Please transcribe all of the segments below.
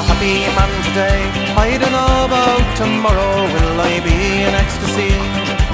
happy man today. I don't know about tomorrow. Will I be in ecstasy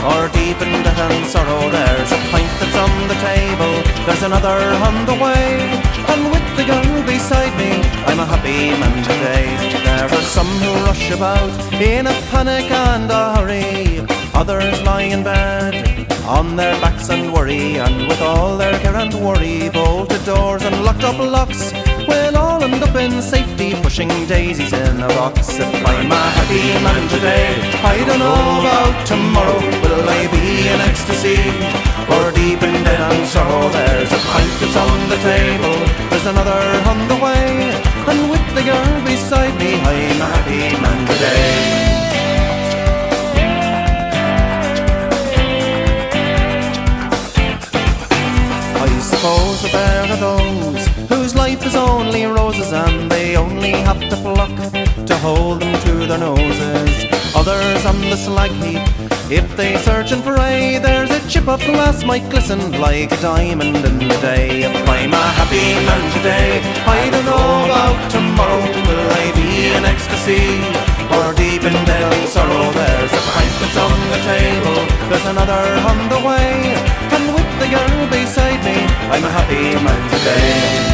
or deep in debt and sorrow? There's a pint that's on the table, there's another on the way, and with the girl beside me, I'm a happy man today. There are some who rush about in a panic and a hurry, others lie in bed on their backs and worry, and with all their care and worry, bolted doors and locked up locks, we'll all end up in safety pushing daisies in a box. If I'm a happy man today, I don't know about tomorrow. Will I be in ecstasy or deep in debt and sorrow? There's a pint that's on the table, there's another on the way, and with the girl beside me, I'm a happy man today. I suppose that there are those whose life is only roses, and they only have to pluck to hold them to their noses. Others on the slag heap, if they searching for a, there's a chip of glass might glisten like a diamond in the day. If I'm a happy man today, I don't know about tomorrow. Will I be in ecstasy or deep in debt and sorrow? There's a pint that's on the table, there's another on the way, and with the girl beside me, I'm a happy man today.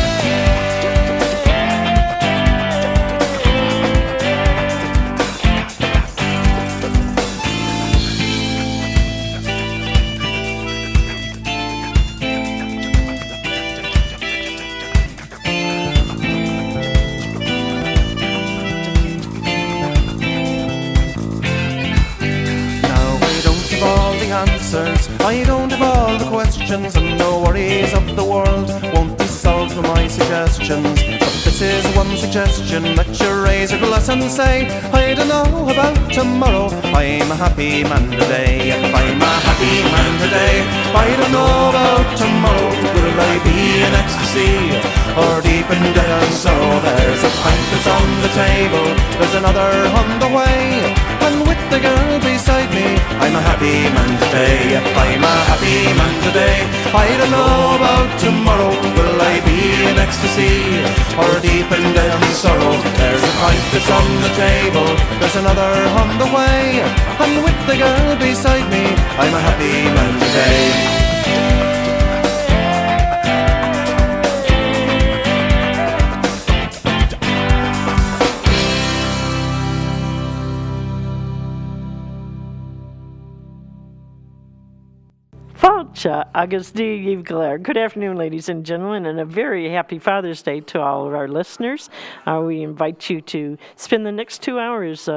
Answers, I don't have all the questions, and no worries of the world won't be solved by my suggestions. But this is one suggestion, that you raise your glass and say, I don't know about tomorrow, I'm a happy man today. If I'm a happy man today, I don't know about tomorrow. Will I be in ecstasy or deep in debt and sorrow? There's a pint that's on the table, there's another on the way, and with the girl beside me, I'm a happy man today. If I'm a happy man today, I don't know about tomorrow. Will I be in ecstasy or deep in debt and sorrow? There's a pint that's on the table, there's another on the way, and with the girl beside me, I'm a happy man today. Agus 𝐷. Good afternoon, ladies and gentlemen, and a very happy Father's Day to all of our listeners. We invite you to spend the next 2 hours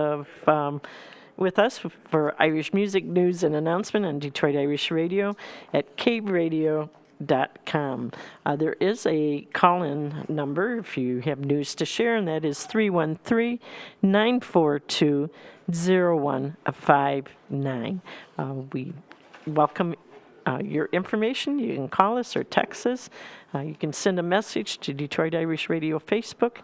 with us for Irish music, news, and announcement on Detroit Irish Radio at 𝐾VRadio.com. There is a call-in number if you have news to share, and that is 313-942-0159. We welcome your information. You can call us or text us. You can send a message to Detroit Irish Radio Facebook.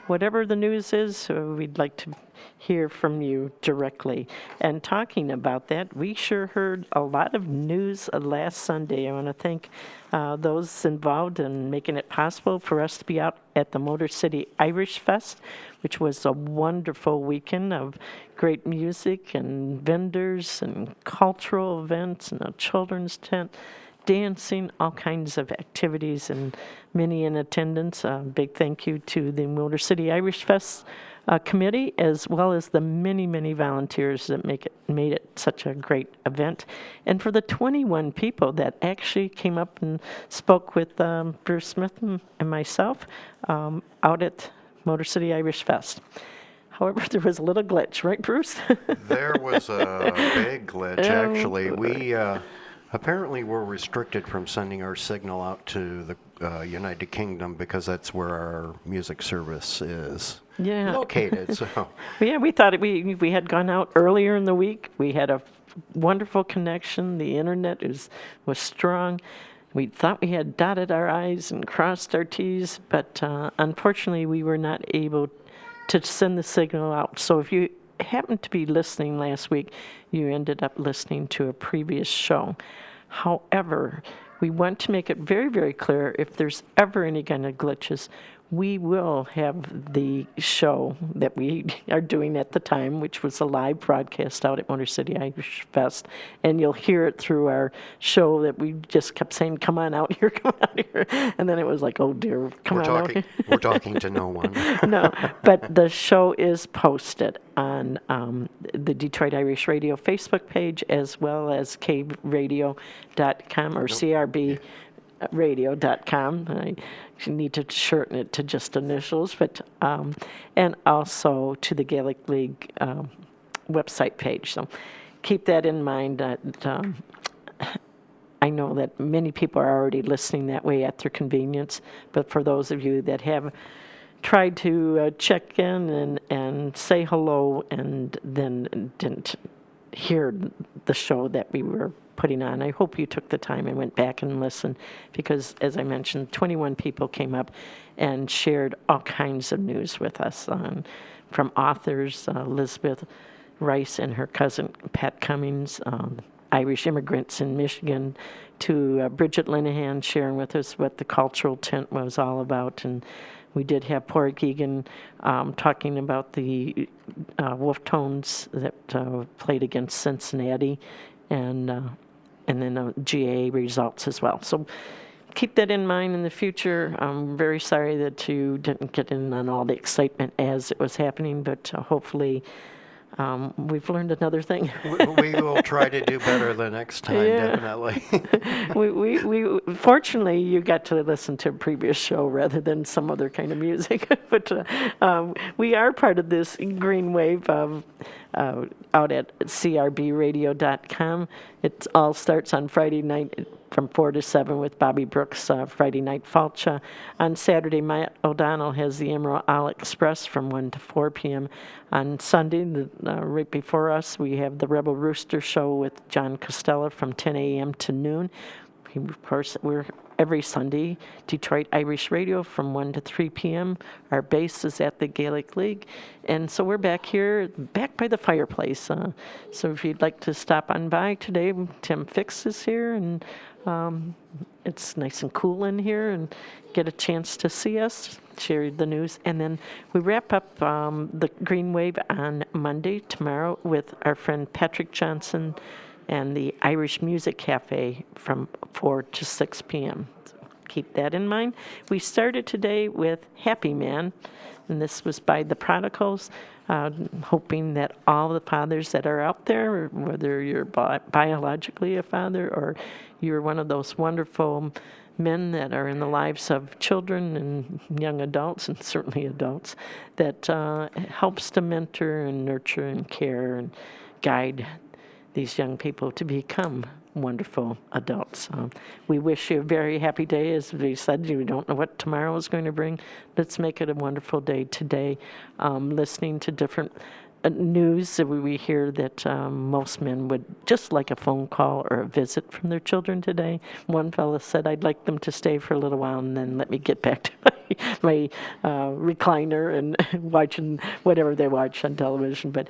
Whatever the news is, we'd like to hear from you directly. And talking about that, we sure heard a lot of news last Sunday. I want to thank those involved in making it possible for us to be out at the Motor City Irish Fest, which was a wonderful weekend of great music and vendors and cultural events and a children's tent, dancing, all kinds of activities, and many in attendance. A big thank you to the Motor City Irish Fest committee, as well as the many, many volunteers that made it such a great event. And for the 21 people that actually came up and spoke with Bruce Smith and myself out at Motor City Irish Fest. However, there was a little glitch, right, Bruce? There was a big glitch, actually. We apparently were restricted from sending our signal out to the United Kingdom because that's where our music service is located. So yeah, we thought we had gone out earlier in the week. We had a wonderful connection. The internet was strong. We thought we had dotted our I's and crossed our T's, but unfortunately we were not able to send the signal out. So if you happened to be listening last week, you ended up listening to a previous show. However, we want to make it very, very clear, if there's ever any kind of glitches, we will have the show that we are doing at the time, which was a live broadcast out at Motor City Irish Fest, and you'll hear it through our show that we just kept saying, come on out here, come out here, and then it was like, oh dear, come on out here. We're talking to no one. No, but the show is posted on the Detroit Irish Radio Facebook page, as well as 𝐾Radio.com or CRB. Radio.com. I need to shorten it to just initials, but and also to the Gaelic League website page. So keep that in mind. That I know that many people are already listening that way at their convenience, but for those of you that have tried to check in and say hello and then didn't hear the show that we were putting on, I hope you took the time and went back and listened, because as I mentioned, 21 people came up and shared all kinds of news with us, from authors Elizabeth Rice and her cousin Pat Cummings, Irish immigrants in Michigan, to Bridget Linehan sharing with us what the cultural tent was all about. And we did have Porrick Egan talking about the Wolf Tones that played against Cincinnati, and then GA results as well. So keep that in mind in the future. I'm very sorry that you didn't get in on all the excitement as it was happening, but hopefully we've learned another thing. We will try to do better the next time, definitely. we fortunately, you got to listen to a previous show rather than some other kind of music. But we are part of this green wave out at CRBradio.com. It all starts on Friday night from 4 to 7 with Bobby Brooks' Friday Night Falcha. On Saturday, Matt O'Donnell has the Emerald Isle Express from 1 to 4 p.m. On Sunday, right before us, we have the Rebel Rooster Show with John Costello from 10 a.m. to noon. Of course, we're every Sunday, Detroit Irish Radio from 1 to 3 p.m. Our base is at the Gaelic League. And so we're back here, back by the fireplace. So if you'd like to stop on by today, Tim Fix is here, and it's nice and cool in here, and get a chance to see us, share the news. And then we wrap up the Green Wave on Monday, tomorrow, with our friend Patrick Johnson and the Irish Music Cafe from 4 to 6 p.m. So keep that in mind. We started today with Happy Man, and this was by the Prodigals, hoping that all the fathers that are out there, whether you're biologically a father or you're one of those wonderful men that are in the lives of children and young adults, and certainly adults, that helps to mentor and nurture and care and guide these young people to become wonderful adults. We wish you a very happy day. As we said, you don't know what tomorrow is going to bring. Let's make it a wonderful day today. Listening to different news, we hear that most men would just like a phone call or a visit from their children today. One fellow said, I'd like them to stay for a little while and then let me get back to my recliner and watching whatever they watch on television. But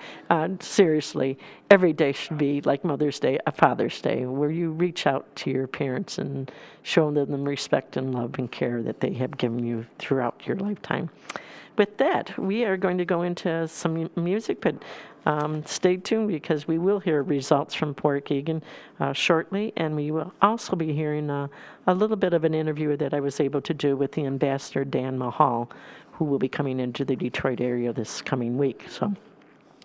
seriously, every day should be like Mother's Day, a Father's Day, where you reach out to your parents and show them respect and love and care that they have given you throughout your lifetime. With that, we are going to go into some music, but stay tuned, because we will hear results from Porrick Egan shortly, and we will also be hearing a little bit of an interview that I was able to do with the ambassador, Dan Mahal, who will be coming into the Detroit area this coming week. So,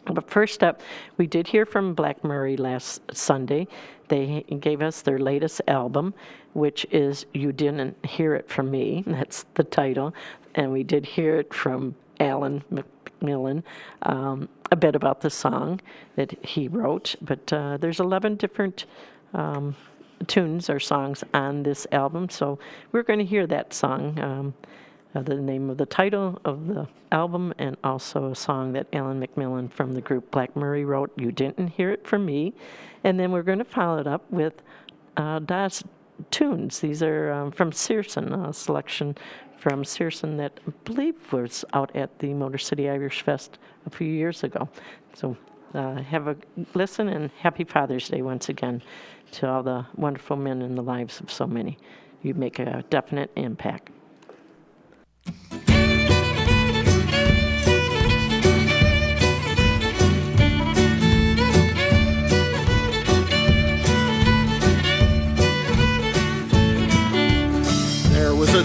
but first up, we did hear from Black Murray last Sunday. They gave us their latest album, which is You Didn't Hear It From Me. That's the title. And we did hear it from Alan McMillan, a bit about the song that he wrote. But there's 11 different tunes or songs on this album. So we're going to hear that song, the name of the title of the album, and also a song that Alan McMillan from the group Black Murray wrote, You Didn't Hear It From Me. And then we're going to follow it up with Das tunes. These are from Searson, a selection from Searson that I believe was out at the Motor City Irish Fest a few years ago. So have a listen, and happy Father's Day once again to all the wonderful men in the lives of so many. You make a definite impact.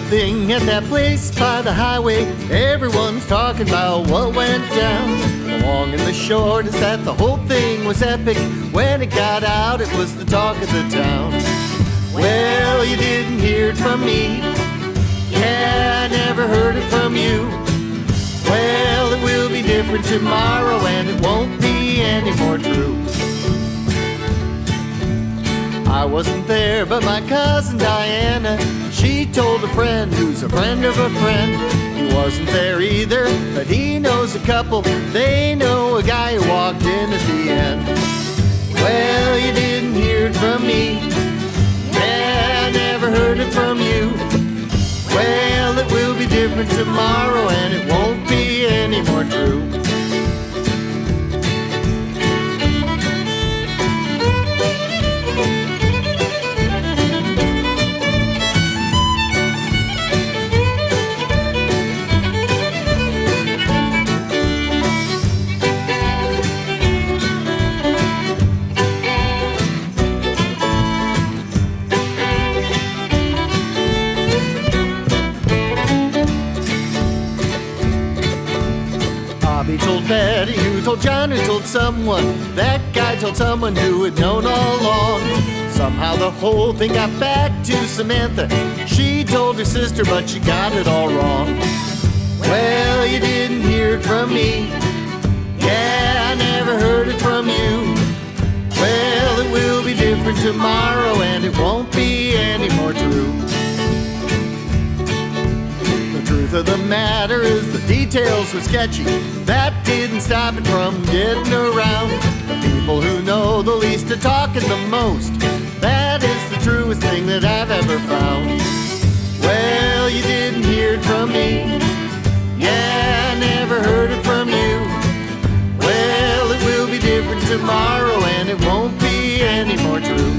thing at that place by the highway. Everyone's talking about what went down. The long and the short is that the whole thing was epic. When it got out, it was the talk of the town. Well, you didn't hear it from me. Yeah, I never heard it from you. Well, it will be different tomorrow, and it won't be any more true. I wasn't there, but my cousin Diana, she told a friend who's a friend of a friend. He wasn't there either, but he knows a couple. They know a guy who walked in at the end. Well, you didn't hear it from me. Yeah, I never heard it from you. Well, it will be different tomorrow, and it won't be any more true. Bobby told Betty, who told John, who told someone. That guy told someone who had known all along. Somehow the whole thing got back to Samantha. She told her sister, but she got it all wrong. Well, you didn't hear it from me. Yeah, I never heard it from you. Well, it will be different tomorrow, and it won't be any more true. The truth of the matter is the details were sketchy. That didn't stop it from getting around. The people who know the least are talking the most. That is the truest thing that I've ever found. Well, you didn't hear it from me. Yeah, I never heard it from you. Well, it will be different tomorrow, and it won't be any more true.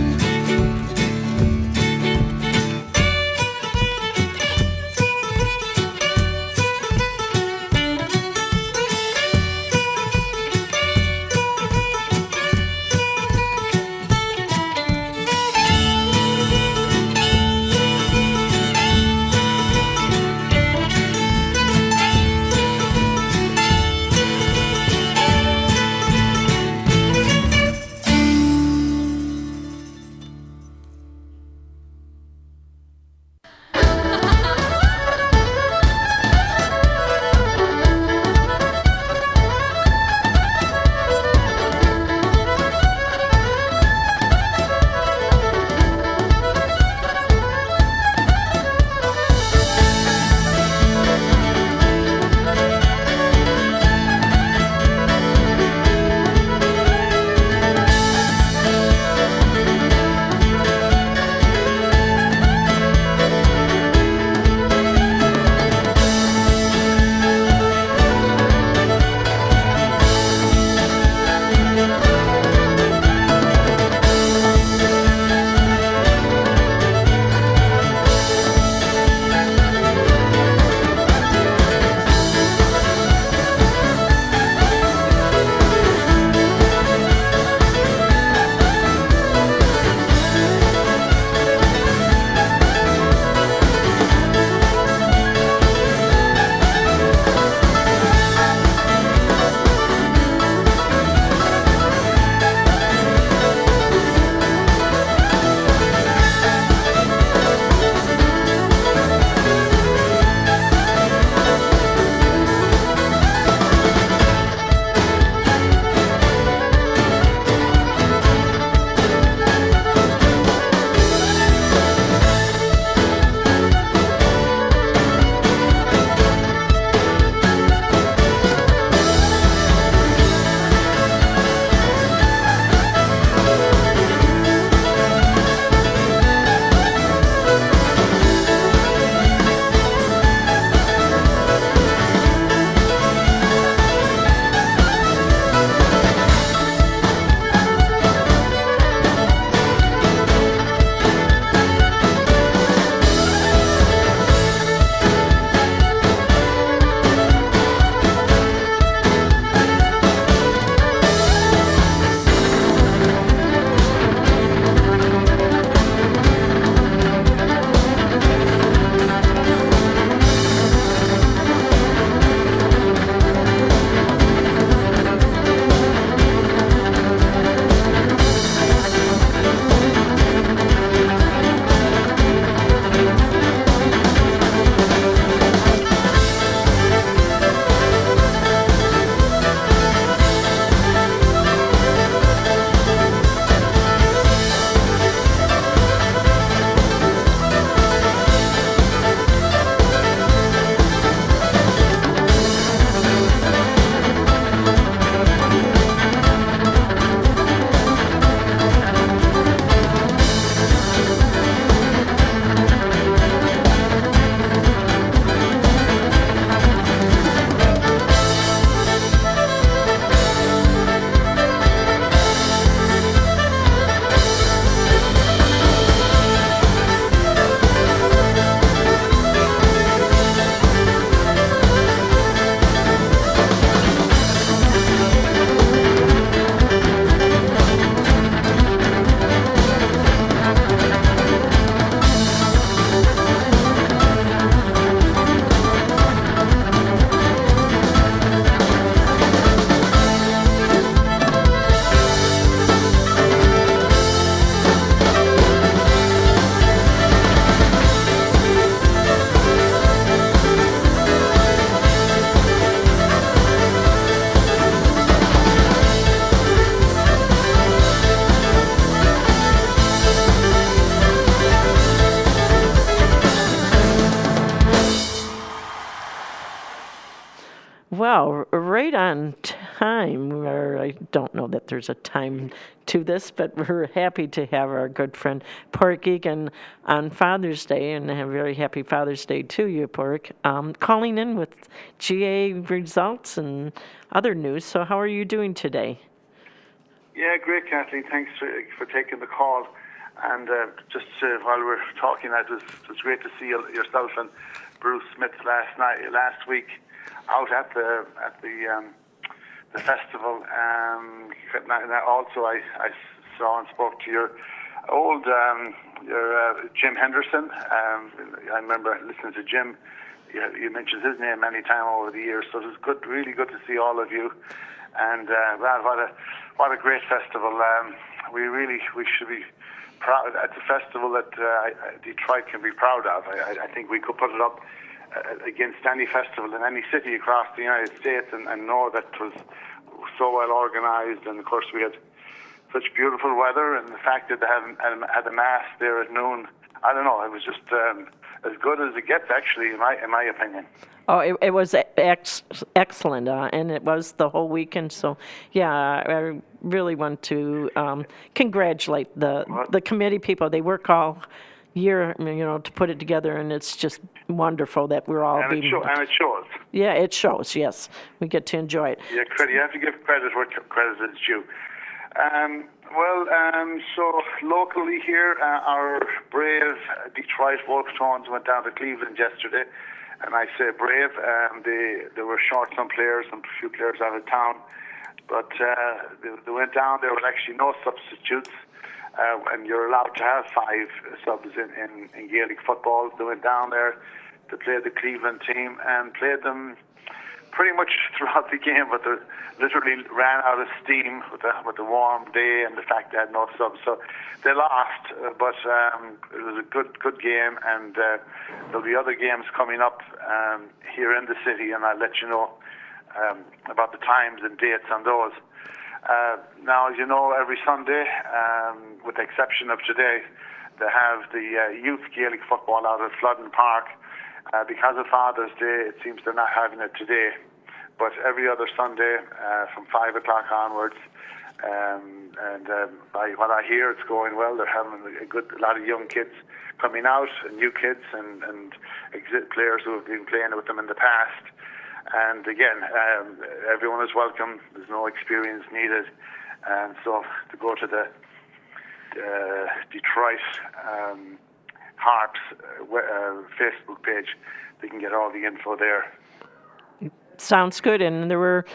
Well, right on time, or I don't know that there's a time to this, but we're happy to have our good friend Pork Egan on Father's Day, and a very happy Father's Day to you, Pork, calling in with GA results and other news. So how are you doing today? Yeah, great, Kathleen. Thanks for taking the call. And just while we're talking, it was great to see yourself and Bruce Smith last week out at the festival. Also, I saw and spoke to your old Jim Henderson. I remember listening to Jim. You mentioned his name many times over the years, so it was good, really good to see all of you. And what a great festival! We should be proud. It's a festival that Detroit can be proud of. I think we could put it up against any festival in any city across the United States, and know that it was so well organized. And of course, we had such beautiful weather, and the fact that they had a mass there at noon. I don't know. It was just as good as it gets, actually, in my opinion. Oh, it was excellent, and it was the whole weekend. So, yeah, I really want to congratulate the committee people. They work all year, to put it together, and it's just wonderful that we're all and it shows. Yeah, it shows. Yes, we get to enjoy it. Yeah, credit. You have to give credit where credit is due. So locally here, our brave Detroit Wolftones went down to Cleveland yesterday. And I say brave, they were short some players, some few players out of town. But they went down, there were actually no substitutes. And you're allowed to have 5 subs in Gaelic football. They went down there to play the Cleveland team and played them pretty much throughout the game, but they literally ran out of steam with the warm day and the fact they had no subs. So they lost, but it was a good game, and there'll be other games coming up here in the city, and I'll let you know about the times and dates on those. Now, as you know, every Sunday, with the exception of today, they have the youth Gaelic football out at Flodden Park. Because of Father's Day, it seems they're not having it today. But every other Sunday, from 5 o'clock onwards, by what I hear, it's going well. They're having a lot of young kids coming out, and new kids, and players who have been playing with them in the past. And again, everyone is welcome. There's no experience needed. And so to go to the Detroit Harps Facebook page, they can get all the info there. Sounds good. And there were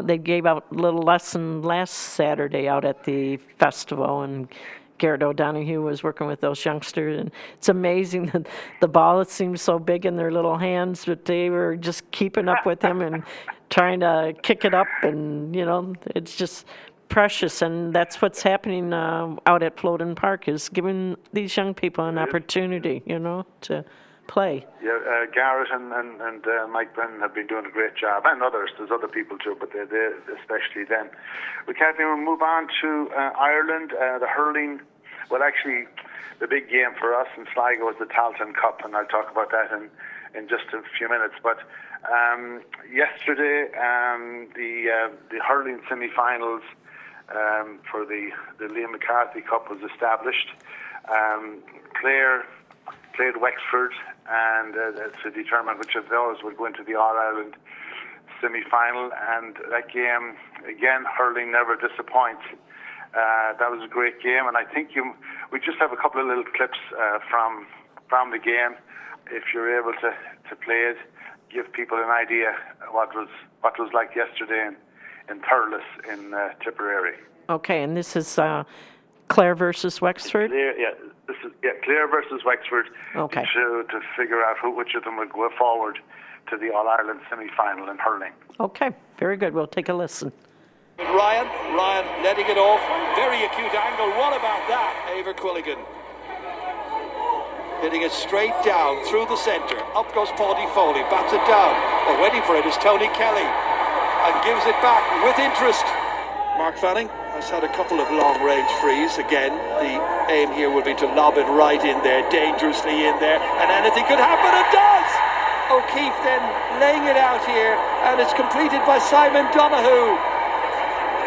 they gave out a little lesson last Saturday out at the festival, and 𝐷𝐴𝐻𝐿 was working with those youngsters, and it's amazing that the ball, it seems so big in their little hands, but they were just keeping up with him and trying to kick it up, and it's just precious. And that's what's happening out at Flodden Park, is giving these young people an opportunity, to play. Yeah, Garrett and Mike Brennan have been doing a great job, and others. There's other people too, but they especially them. We can't even move on to Ireland. The hurling. Well, actually, the big game for us in Sligo was the Tailteann Cup, and I'll talk about that in just a few minutes. But yesterday, the hurling semi-finals for the Liam McCarthy Cup was established. Clare played Wexford, and to determine which of those would go into the All-Ireland semi-final. And that game, again, hurling never disappoints. That was a great game, and I think we just have a couple of little clips from the game. If you're able to play it, give people an idea what was like yesterday in Thurles in Tipperary. Okay, and this is Clare versus Wexford? This is Clare versus Wexford. Okay. To figure out which of them would go forward to the All-Ireland semi-final in hurling. Okay, very good. We'll take a listen. Ryan letting it off. Very acute angle. What about that? Eibhear Quilligan hitting it straight down through the centre. Up goes Paudie Foley. Bats it down. But waiting for it is Tony Kelly. And gives it back with interest. Mark Fanning has had a couple of long-range frees. Again, the aim here will be to lob it right in there, dangerously in there. And anything could happen. It does! O'Keefe then laying it out here, and it's completed by Simon Donoghue.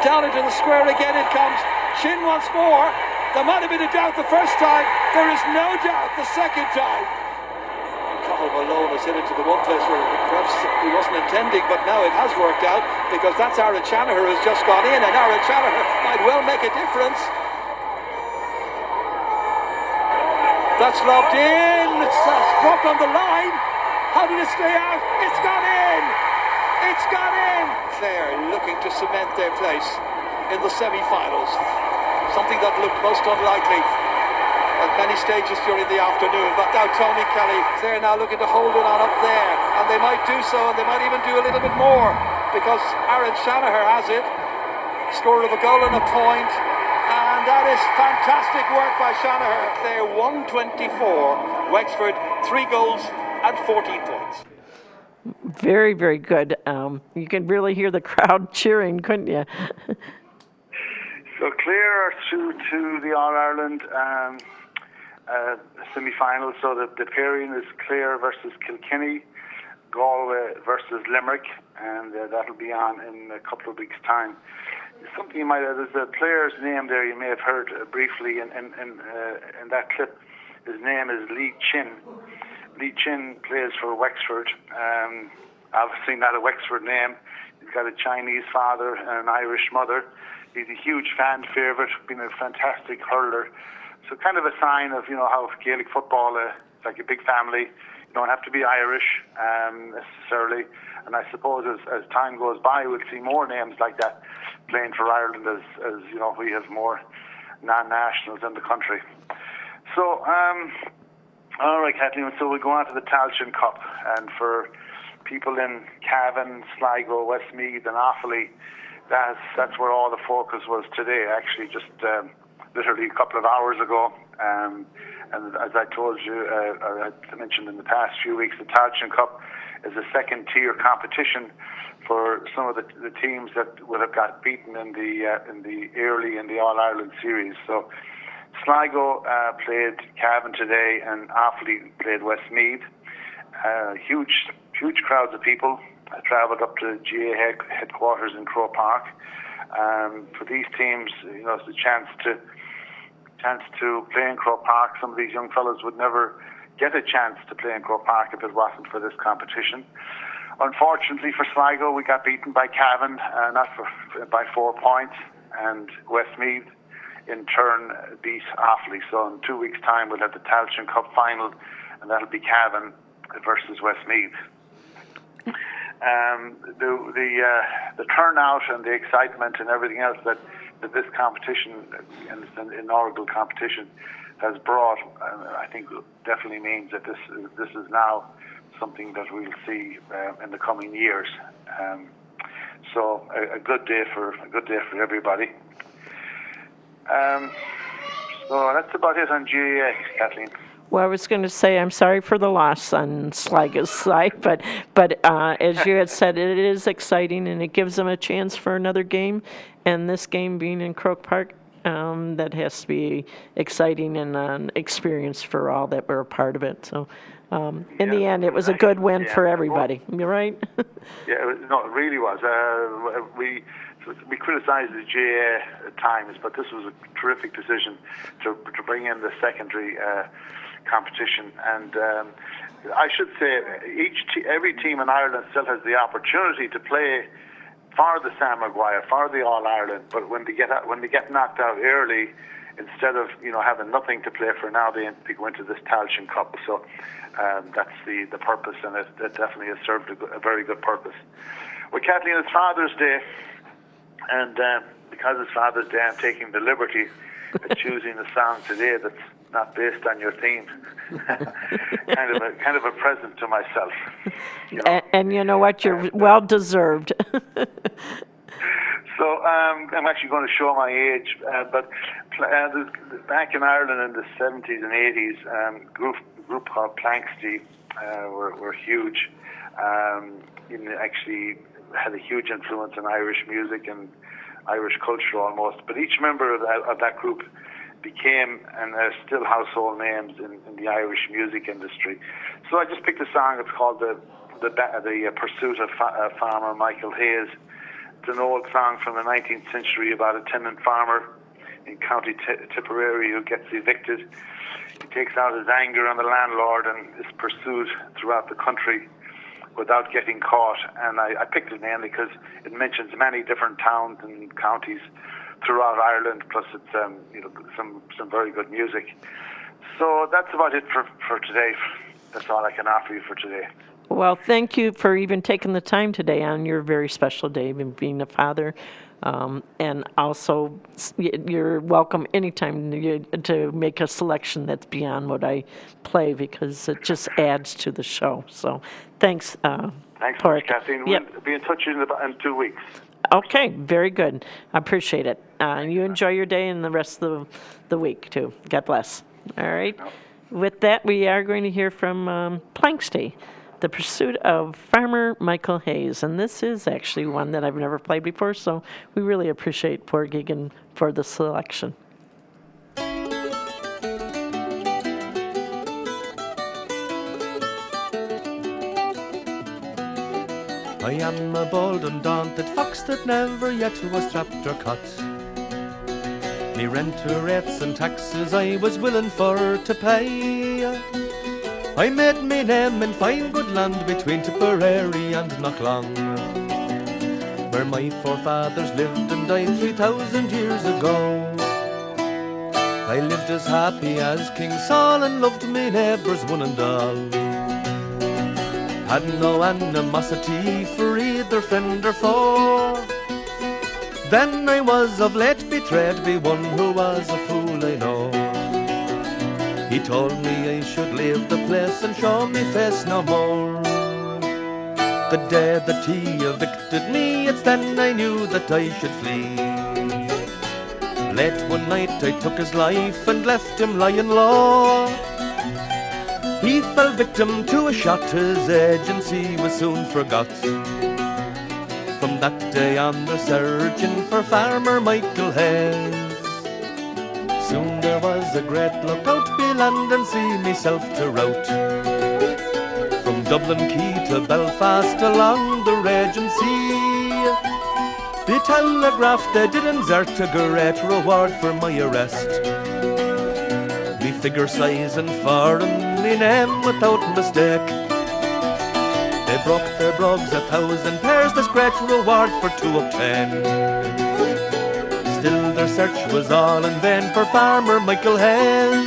Down into the square again it comes. Chin once more. There might have been a doubt the first time. There is no doubt the second time. Cathal Malone has hit into the one place where perhaps he wasn't intending, but now it has worked out, because that's 𝐼𝐸 who's just gone in, and 𝐼𝐸 might well make a difference. That's lobbed in. It's dropped on the line. How did it stay out? It's got in. It's got in. Clare looking to cement their place in the semi-finals. Something that looked most unlikely at many stages during the afternoon. But now Tony Kelly, they're now looking to hold it on up there. And they might do so, and they might even do a little bit more, because 𝐼𝐸 has it. Scorer of a goal and a point. And that is fantastic work by Shanahan. They're 124. Wexford, 3 goals and 14 points. Very, very good. You can really hear the crowd cheering, couldn't you? So Clare are through to the All-Ireland semi-final. So the pairing is Clare versus Kilkenny, Galway versus Limerick, and that'll be on in a couple of weeks' time. Something you might have, there's a player's name there you may have heard briefly in that clip. His name is Lee Chin. Lee Chin plays for Wexford. Obviously not a Wexford name. He's got a Chinese father and an Irish mother. He's a huge fan favourite, been a fantastic hurler. So kind of a sign of, how Gaelic football, it's like a big family. You don't have to be Irish necessarily. And I suppose as time goes by, we'll see more names like that playing for Ireland as we have more non-nationals in the country. So, all right, Kathleen, so we'll go on to the Tailteann Cup. And for people in Cavan, Sligo, Westmeath and Offaly, that's where all the focus was today, actually, just literally a couple of hours ago. And as I told you, or I mentioned in the past few weeks, the Tailteann Cup is a second-tier competition for some of the teams that would have got beaten in the All-Ireland series. So Sligo played Cavan today, and Offaly played Westmeath. Huge crowds of people travelled up to GA headquarters in Croke Park. For these teams, it's a chance to play in Croke Park. Some of these young fellas would never get a chance to play in Croke Park if it wasn't for this competition. Unfortunately for Sligo, we got beaten by Cavan, by 4 points, and Westmeath in turn beat Offaly. So in 2 weeks' time, we'll have the Tailteann Cup final, and that'll be Cavan versus Westmeath. The turnout and the excitement and everything else that this competition, and it's an inaugural competition, has brought, I think definitely means that this is now something that we'll see in the coming years. So a good day for everybody. So that's about it on GAA, Kathleen. Well, I was going to say I'm sorry for the loss on Sligo's side, but as you had said, it is exciting and it gives them a chance for another game. And this game being in Croke Park, that has to be exciting and an experience for all that were a part of it. So in the end, it was a good win for everybody. You're right? Yeah, it really was. We criticised the GAA at times, but this was a terrific decision to bring in the secondary competition. And I should say, every team in Ireland still has the opportunity to play for the Sam Maguire, for the All-Ireland. But when they get knocked out early, instead of having nothing to play for now, they go into this Tailteann Cup. So that's the purpose, and it definitely has served a very good purpose. Well, Kathleen, it's Father's Day, and because it's Father's Day, I'm taking the liberty of choosing a song today that's not based on your theme. kind of a present to myself. And you know what? You're well deserved. So I'm actually going to show my age, but back in Ireland in the 70s and 80s, group called 𝐶𝐞𝐭𝐫𝐲𝐻 were huge. Actually had a huge influence on Irish music and Irish culture almost. But each member of that group became and are still household names in the Irish music industry. So I just picked a song. It's called the Pursuit of Farmer Michael Hayes. It's an old song from the 19th century about a tenant farmer in County Tipperary who gets evicted. He takes out his anger on the landlord and is pursued throughout the country without getting caught. And I picked it mainly because it mentions many different towns and counties throughout Ireland, plus it's some very good music. So that's about it for today. That's all I can offer you for today. Well, thank you for even taking the time today on your very special day, being a father. And also, you're welcome anytime to make a selection that's beyond what I play, because it just adds to the show. So thanks. Thanks so much, Kathleen. Yep. We'll be in touch in 2 weeks. Okay, very good. I appreciate it. You enjoy your day and the rest of the week, too. God bless. All right. Yep. With that, we are going to hear from Planksty, The Pursuit of Farmer Michael Hayes. And this is actually one that I've never played before, so we really appreciate Poor Gigan for the selection. I am a bold and daunted fox that never yet was trapped or caught. Me rent to rates and taxes I was willing for to pay. I made me name in fine good land between Tipperary and Knocklong, where my forefathers lived and died 3,000 years ago. I lived as happy as King Saul and loved me neighbours one and all. Had no animosity for either friend or foe. Then I was of late betrayed by one who was a fool, I know. He told me I should leave the place and show me face no more. The day that he evicted me, it's then I knew that I should flee. Late one night I took his life and left him lying low. He fell victim to a shot, his agency was soon forgot. From that day on they're searching for Farmer Michael Hayes. Soon there was a great lookout be land and sea myself to rout. From Dublin Quay to Belfast along the raging sea, they telegraphed they didn't exert a great reward for my arrest. Me figure size and foreign, me name without mistake. They broke their brogues 1,000 pairs, this great reward for to obtain. Still their search was all in vain for Farmer Michael Hayes.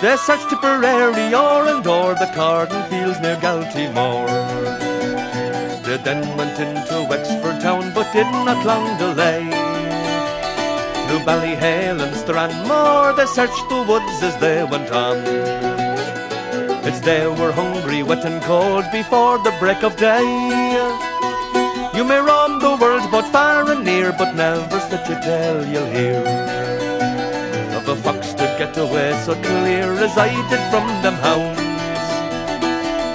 They searched Tipperary o'er and o'er the cordon fields near Galtymore. They then went into Wexford town but did not long delay. Through Ballyhale and Stranmore they searched the woods as they went on. It's they were hungry, wet and cold before the break of day. You may roam the world both far and near, but never such a tale you'll hear of a fox to get away so clear as I did from them hounds.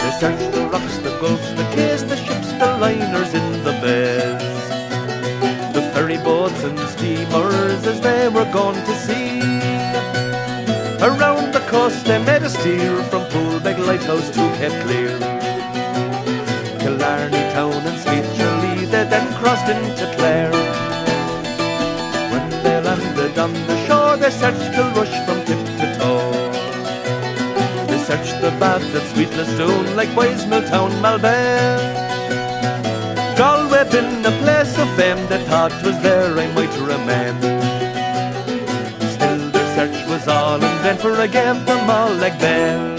They searched the rocks, the gulfs, the quays, the ships, the liners in the bays, the ferry boats and steamers as they were gone to sea. Around the coast they made a steer from Poolbeg Lighthouse to Cape Clear. Killarney town and Sleath Tralee they then crossed into Clare. When they landed on the shore they searched Kilrush from tip to toe. They searched the Bath at Sweetlestone, likewise Milltown, Malbay. Galway been a place of fame, they thought was there I might remain. Search was all in vain, for I gave them all like Ben.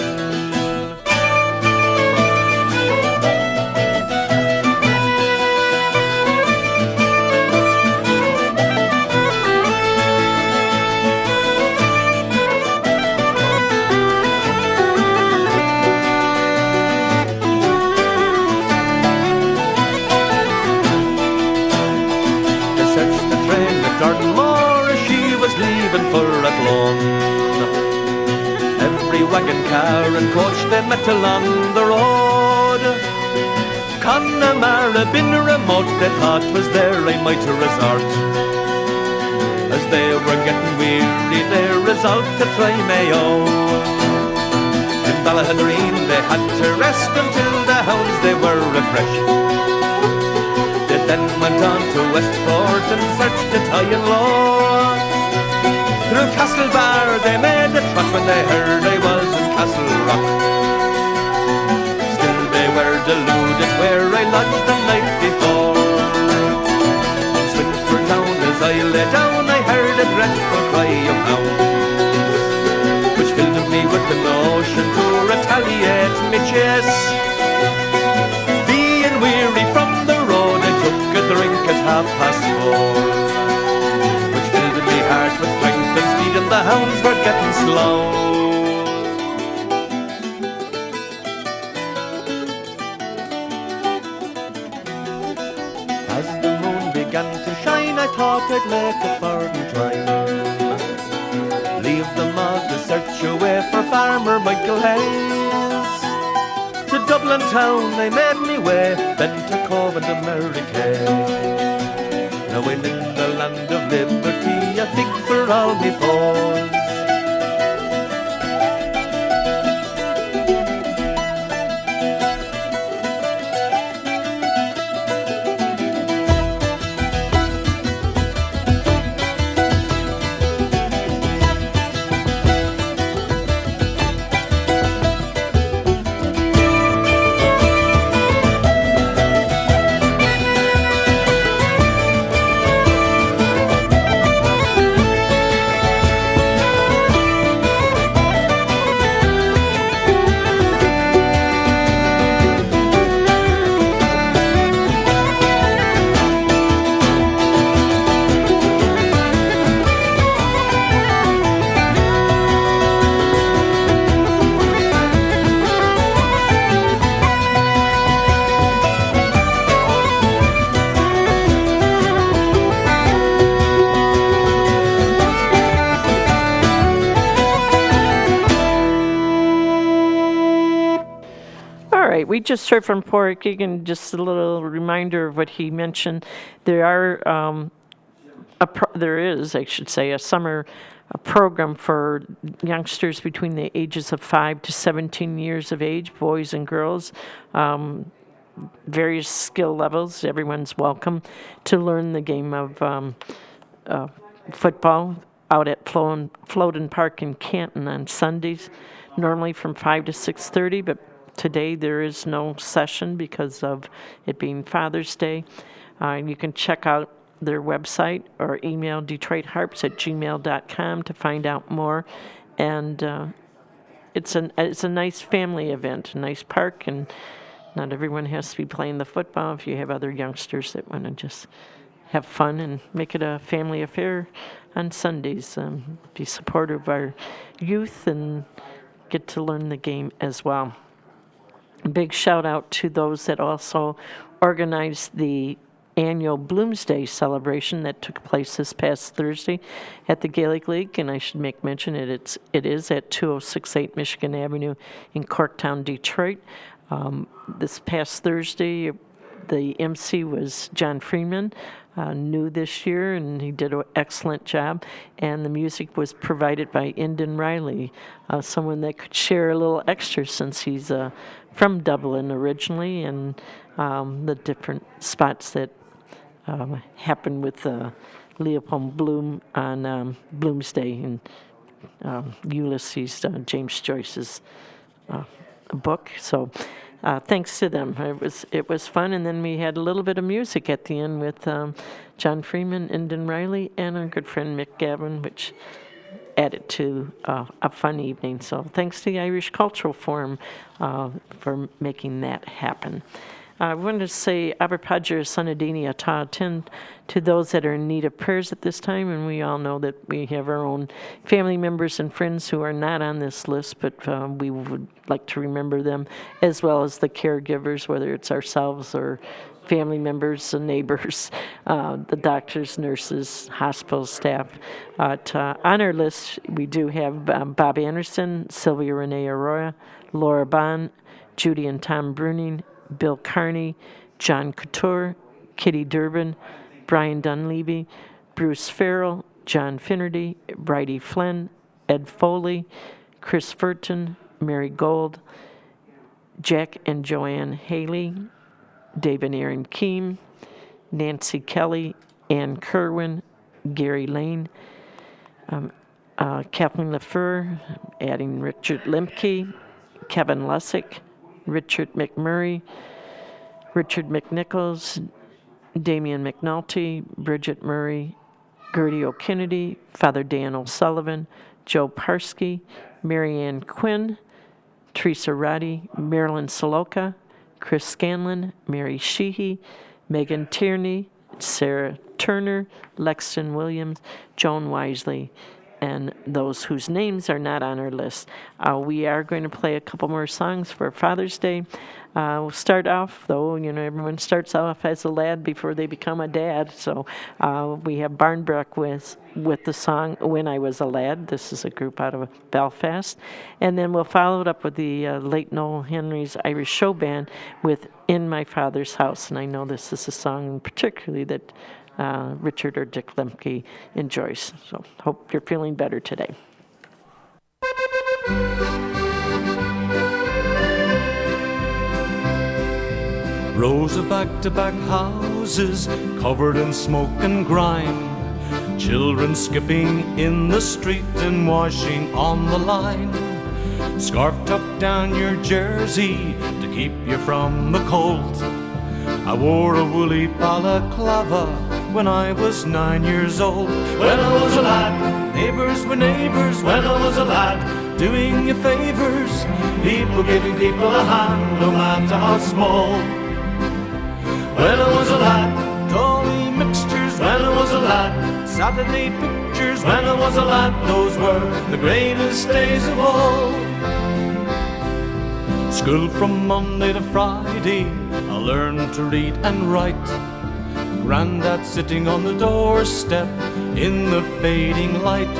They searched the train at Dartmoor as she was leaving for Athlone. Every wagon, car and coach they met along the road. Connemara been remote, they thought was there I might resort. As they were getting weary resolved to try Mayo. In Ballaghaderreen they had to rest until the hounds they were refreshed. They then went on to Westport and searched it high and low. Through Castlebar they made a trot when they heard I was in Castle Rock. Still they were deluded where I lodged the night before. In Swinford town as I lay down I heard a dreadful cry of hounds, which filled me with the notion to retaliate me chase. Being weary from the road I took a drink at 4:30, which filled me heart with strength and speed, and the hounds were getting slow. As the moon began to shine I thought I'd make a foreign try. Leave them all to search away for Farmer Michael Hayes. To Dublin town I made me way, then to Cove and America. Now I'm in the land of liberty, I think for all me foes. We just heard from Pádraig Keegan, just a little reminder of what he mentioned. There is, I should say, a summer program for youngsters between the ages of 5 to 17 years of age, boys and girls, various skill levels. Everyone's welcome to learn the game of football out at Floden Park in Canton on Sundays, normally from 5 to 6:30, but today there is no session because of it being Father's Day. You can check out their website or email DetroitHarps@gmail.com to find out more. And it's a nice family event, a nice park, and not everyone has to be playing the football. If you have other youngsters that want to just have fun and make it a family affair on Sundays, be supportive of our youth and get to learn the game as well. Big shout out to those that also organized the annual Bloomsday celebration that took place this past Thursday at the Gaelic League, and I should make mention it is at 2068 Michigan Avenue in Corktown, Detroit. This past Thursday, the MC was John Freeman, new this year, and he did an excellent job. And the music was provided by Indon Riley, someone that could share a little extra since he's from Dublin originally, and the different spots that happened with Leopold Bloom on Bloomsday and Ulysses, James Joyce's book. So thanks to them. It was fun, and then we had a little bit of music at the end with John Freeman, Indon Riley, and our good friend Mick Gavin, which added to a fun evening. So thanks to the Irish Cultural Forum for making that happen. I wanted to say Aberpadger Sunadini Atá to those that are in need of prayers at this time, and we all know that we have our own family members and friends who are not on this list, but we would like to remember them, as well as the caregivers, whether it's ourselves or family members and neighbors, the doctors, nurses, hospital staff. On our list, we do have Bob Anderson, Sylvia Renee Arroyo, Laura Bond, Judy and Tom Bruning, Bill Carney, John Couture, Kitty Durbin, Brian Dunleavy, Bruce Farrell, John Finnerty, Bridie Flynn, Ed Foley, Chris Furton, Mary Gold, Jack and Joanne Haley, Dave and Aaron Keem, Nancy Kelly, Ann Kerwin, Gary Lane, Kathleen LaFleur, adding Richard Lemke, Kevin Lussick, Richard McMurray, Richard McNichols, Damian McNulty, Bridget Murray, Gertie O'Kennedy, Father Dan O'Sullivan, Joe Parsky, Marianne Quinn, Teresa Roddy, Marilyn Saloka, Chris Scanlon, Mary Sheehy, Megan Tierney, Sarah Turner, Lexton Williams, Joan Wisely, and those whose names are not on our list. We are going to play a couple more songs for Father's Day. We'll start off, though, everyone starts off as a lad before they become a dad. So we have Barnbrook with the song When I Was a Lad. This is a group out of Belfast. And then we'll follow it up with the late Noel Henry's Irish Show Band with In My Father's House. And I know this is a song particularly that Richard or Dick Lemke enjoys. So hope you're feeling better today. Rows of back-to-back houses covered in smoke and grime. Children skipping in the street and washing on the line. Scarf tucked down your jersey to keep you from the cold. I wore a woolly balaclava when I was 9 years old. When I was a lad, neighbours were neighbours. When I was a lad, doing you favours. People giving people a hand, no matter how small. When I was a lad, dolly mixtures. When I was a lad, Saturday pictures. When I was a lad, those were the greatest days of all. School from Monday to Friday, I learned to read and write. Grandad sitting on the doorstep in the fading light.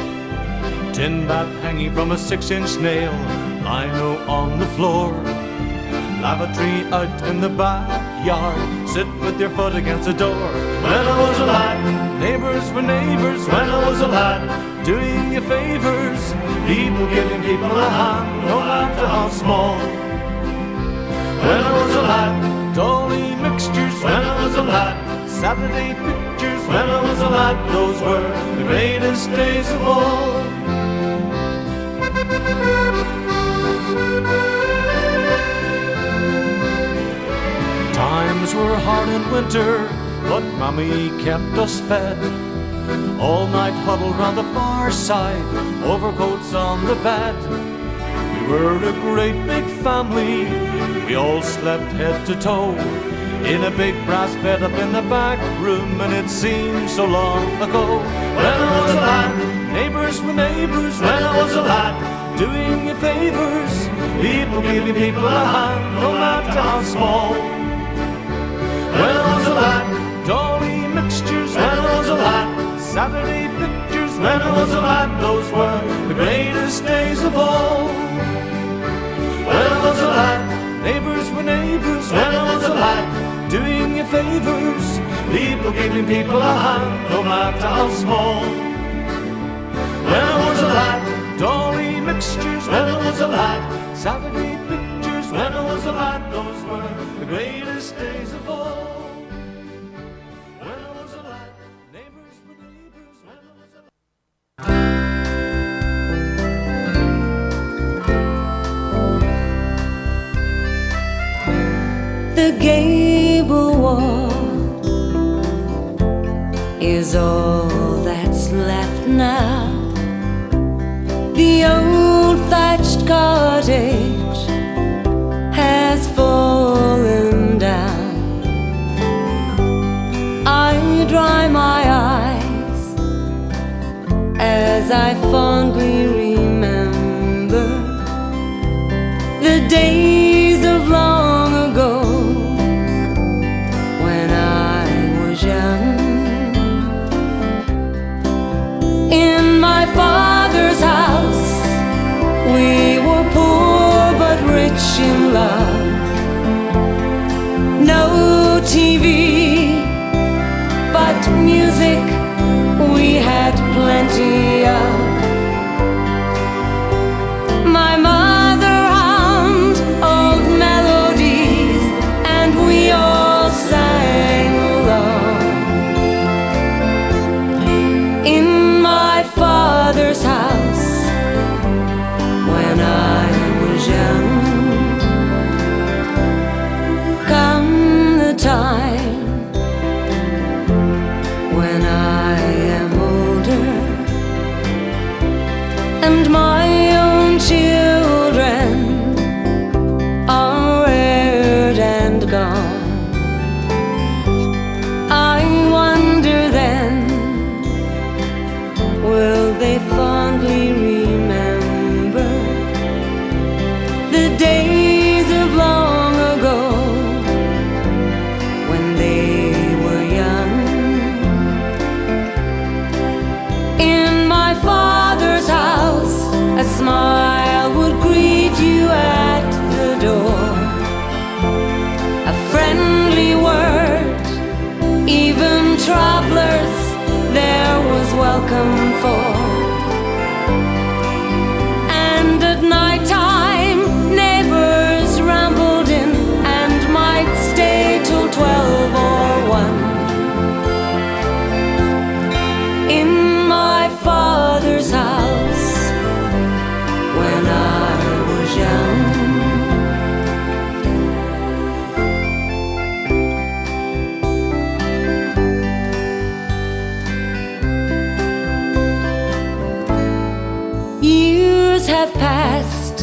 Tin bath hanging from a 6-inch nail, lino on the floor. Lavatory out in the backyard, sit with your foot against the door. When I was a lad, neighbours were neighbours. When I was a lad, doing you favours. People giving people a hand, no matter how small. When I was a lad, dolly mixtures. When I was a lad, Saturday pictures. When I was a lad, those were the greatest days of all. Times were hard in winter, but Mommy kept us fed. All night huddled round the far side, overcoats on the bed. We were a great big family, we all slept head to toe in a big brass bed up in the back room, and it seemed so long ago. When I was a lad, neighbours were neighbours. When I was a lad, doing you favours. People giving people a hand, no matter how small. When I was a lad, dolly mixtures. When I was a lad, Saturday pictures. When I was a lad, those were the greatest days of all. When I was a lad, neighbours were neighbours. When I was a lad, doing you favours. People giving people a hand, no matter how small. When I was a lad, dolly mixtures. When I was a lad, Saturday pictures. When I was a lad, those were the greatest days of all. When I was a lad, neighbours were neighbours. When I was a lad. The gable wall is all that's left now. The old thatched cottage has fallen down. I dry my eyes as I fondly remember the days of long ago when I was young. In my father's house we were poor but rich in love. No TV, but music we had plenty of. and my own children are reared and gone. I wonder then, will they fondly remember the days of long ago when they were young? In my father's house, a smile would greet you at the door, a friendly word, even travelers there was welcome for. And at night time, neighbors rambled in and might stay till 12 or 1. In my father's house, when I was young. Years have passed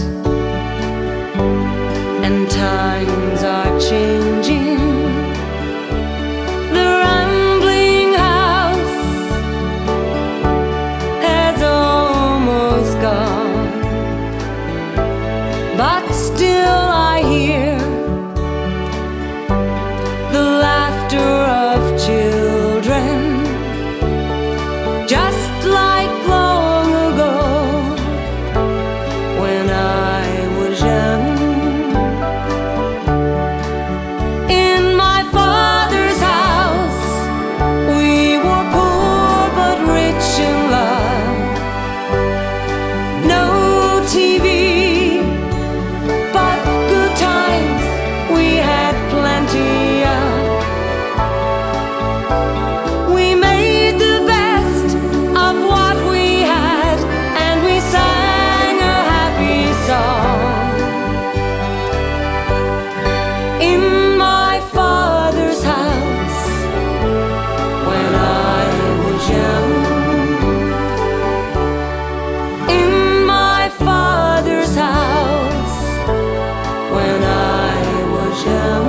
and times are changing. The rambling house has almost gone, but still I hear the laughter of children, just like long ago when I was young. In my father's house, we were poor but rich in love. No TV, but good times we had plenty of. We made the best of what we had, and we sang a happy song. In my father's house, when I was young. In my father's house, when I was young.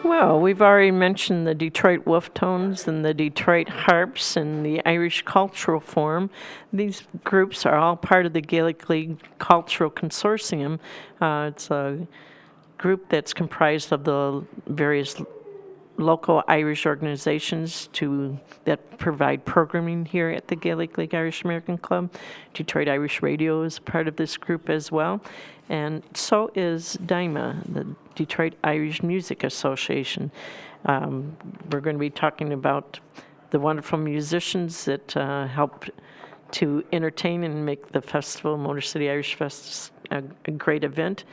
Well, we've already mentioned the Detroit Wolf Tones and the Detroit Harps and the Irish Cultural Forum. These groups are all part of the Gaelic League Cultural Consortium. It's a group that's comprised of the various local Irish organizations that provide programming here at the Gaelic League Irish American Club. Detroit Irish Radio is part of this group as well. And so is 𝐷IMA, the Detroit Irish Music Association. We're going to be talking about the wonderful musicians that help to entertain and make the festival, Motor City Irish Fest, a great event.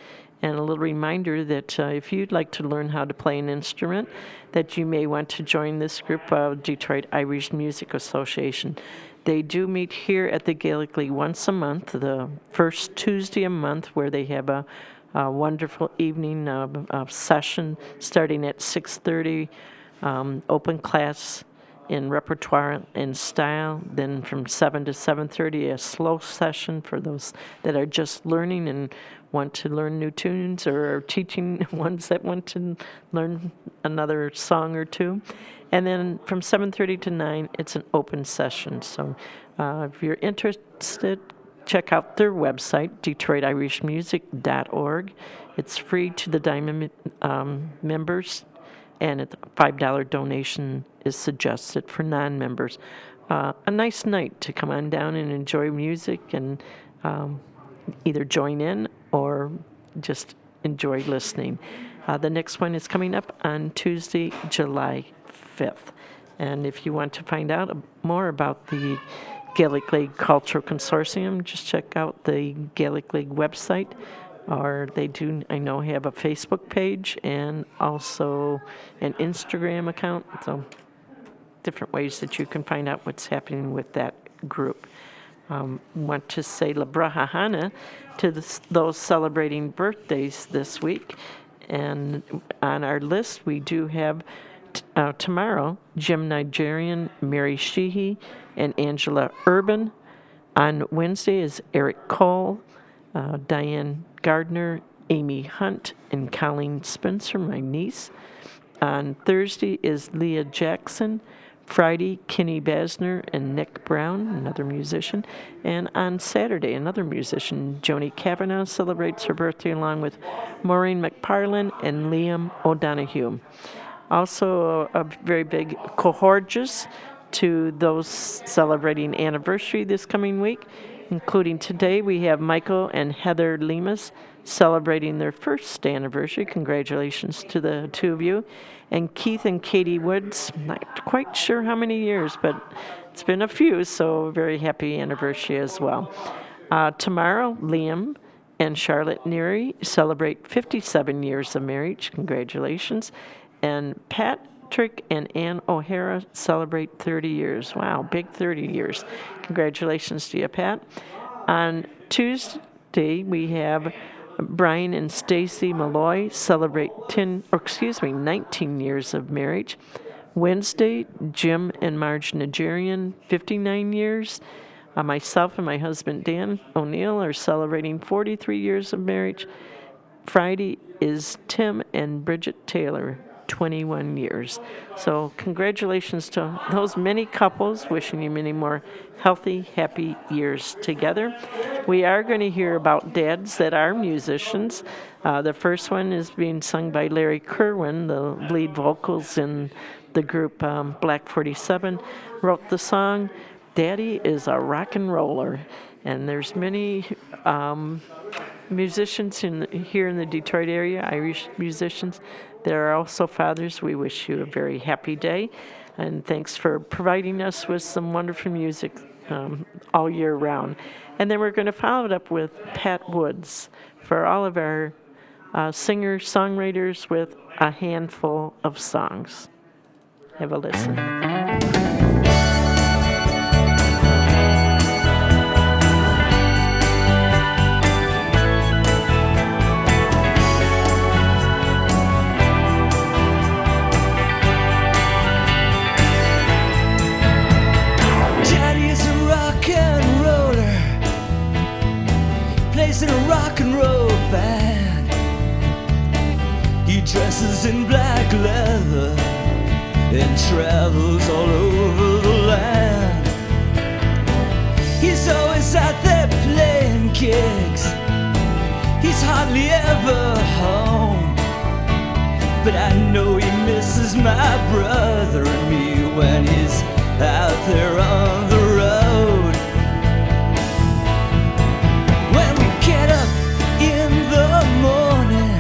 And a little reminder that if you'd like to learn how to play an instrument, that you may want to join this group of Detroit Irish Music Association. They do meet here at the Gaelic League once a month, the first Tuesday a month, where they have a wonderful evening session starting at 6:30, open class in repertoire and style. Then from 7 to 7:30, a slow session for those that are just learning and want to learn new tunes, or are teaching ones that want to learn another song or two. And then from 7:30 to 9, it's an open session. So if you're interested, check out their website, DetroitIrishMusic.org. It's free to the 𝐷IMA members, and a $5 donation is suggested for non-members. A nice night to come on down and enjoy music and either join in or just enjoy listening. The next one is coming up on Tuesday, July 5th. And if you want to find out more about the Gaelic League Cultural Consortium, just check out the Gaelic League website, or they do, I know, have a Facebook page and also an Instagram account. So different ways that you can find out what's happening with that group. Want to say La Braha Hana to those celebrating birthdays this week. And on our list, we do have tomorrow, Jim Nigerian, Mary Sheehy, and Angela Urban. On Wednesday is Eric Cole, Diane Gardner, Amy Hunt, and Colleen Spencer, my niece. On Thursday is Leah Jackson. Friday, Kenny Basner and Nick Brown, another musician. And on Saturday, another musician, Joni Kavanaugh, celebrates her birthday along with Maureen McParlin and Liam O'Donoghue. Also, a very big cohortus to those celebrating anniversary this coming week, including today we have Michael and Heather Lemus celebrating their first anniversary. Congratulations to the two of you. And Keith and Katie Woods, not quite sure how many years, but it's been a few, so very happy anniversary as well. Tomorrow, Liam and Charlotte Neary celebrate 57 years of marriage. Congratulations. And Patrick and Ann O'Hara celebrate 30 years. Wow, big 30 years. Congratulations to you, Pat. On Tuesday, we have Brian and Stacy Malloy celebrate 19 years of marriage. Wednesday, Jim and Marge Nigerian, 59 years. Myself and my husband, Dan O'Neill, are celebrating 43 years of marriage. Friday is Tim and Bridget Taylor, 21 years. So congratulations to those many couples, wishing you many more healthy, happy years together. We are going to hear about dads that are musicians. The first one is being sung by Larry Kerwin, the lead vocals in the group Black 47, wrote the song, Daddy is a Rock and Roller. And there's many musicians here in the Detroit area, Irish musicians. There are also fathers. We wish you a very happy day, and thanks for providing us with some wonderful music all year round. And then we're going to follow it up with Pat Woods for all of our singer-songwriters with a handful of songs. Have a listen. In a rock and roll band, he dresses in black leather and travels all over the land. He's always out there playing gigs, he's hardly ever home. But I know he misses my brother and me when he's out there on the road. Morning,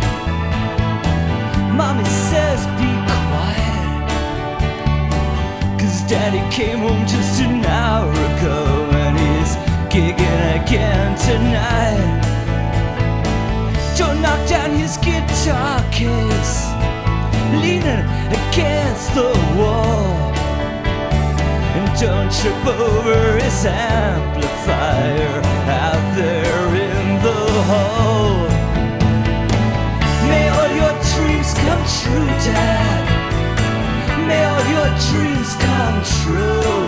Mommy says be quiet, 'cause Daddy came home just an hour ago and he's gigging again tonight. Don't knock down his guitar case, leaning against the wall, and don't trip over his amplifier out there in the hall. May all your dreams come true, Dad. May all your dreams come true.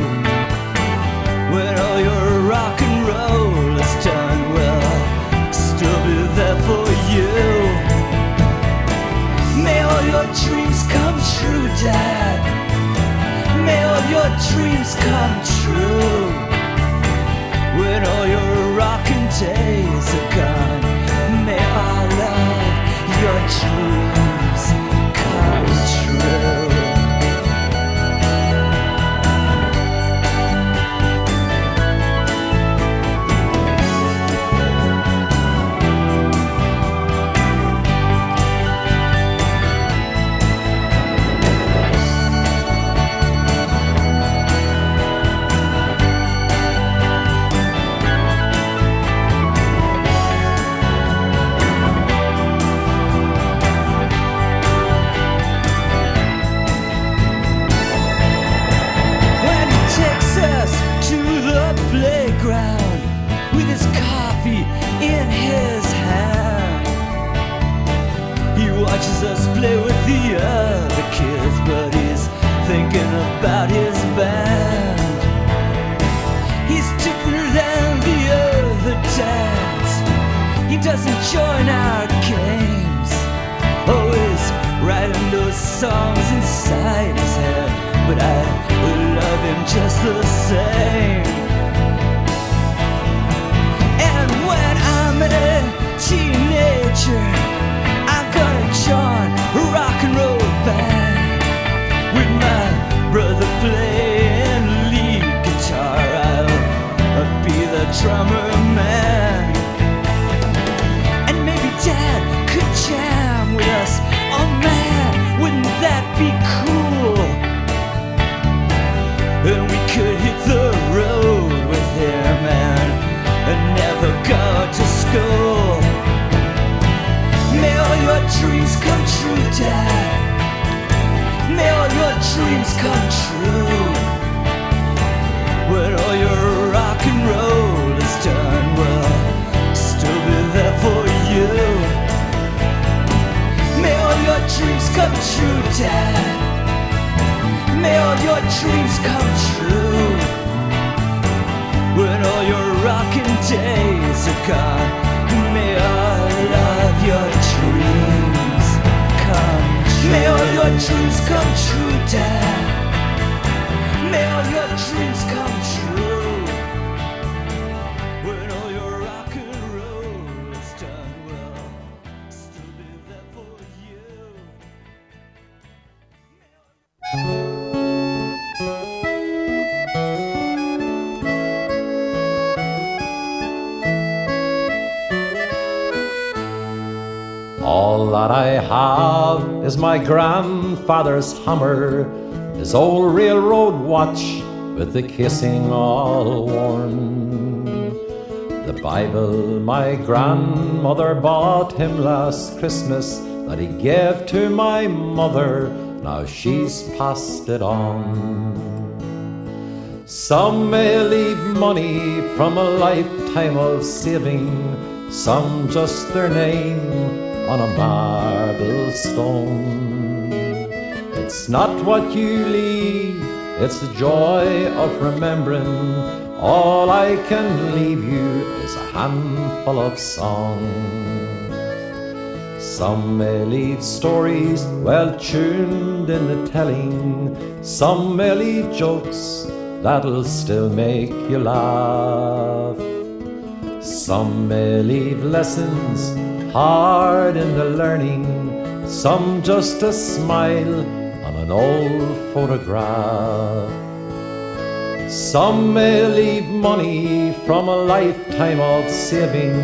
When all your rock and roll is done, well, I'll still be there for you. May all your dreams come true, Dad. May all your dreams come true. When all your rockin' days are gone, may our love, your dreams come true. watches us play with the other kids, but he's thinking about his band. He's different than the other dads. He doesn't join our games, always writing those songs inside his head, but I love him just the same. And when I'm a teenager, I'm gonna join a rock and roll band with my brother playing lead guitar. I'll be the drummer man, and maybe Dad could jam with us. Oh man, wouldn't that be cool? And we could hit the road with him and never go to school. May all your dreams come true, Dad. May all your dreams come true. When all your rock and roll is done, we'll still be there for you. May all your dreams come true, Dad. May all your dreams come true. When all your rockin' days are gone, may all of your dreams come true. May all your dreams come true, Dad. May all your dreams come true. When all your rock and roll is done, we'll still be there for you. All that I have is my grandfather's hammer, his old railroad watch with the casing all worn. The Bible my grandmother bought him last Christmas that he gave to my mother, now she's passed it on. Some may leave money from a lifetime of saving, some just their name on a marble stone. It's not what you leave, it's the joy of remembering. All I can leave you is a handful of songs. Some may leave stories well tuned in the telling, some may leave jokes that'll still make you laugh. Some may leave lessons hard in the learning, some just a smile on an old photograph. Some may leave money from a lifetime of saving,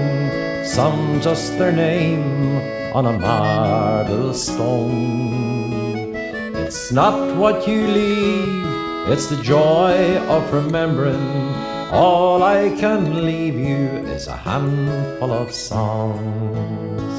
some just their name on a marble stone. It's not what you leave, it's the joy of remembering. All I can leave you is a handful of songs.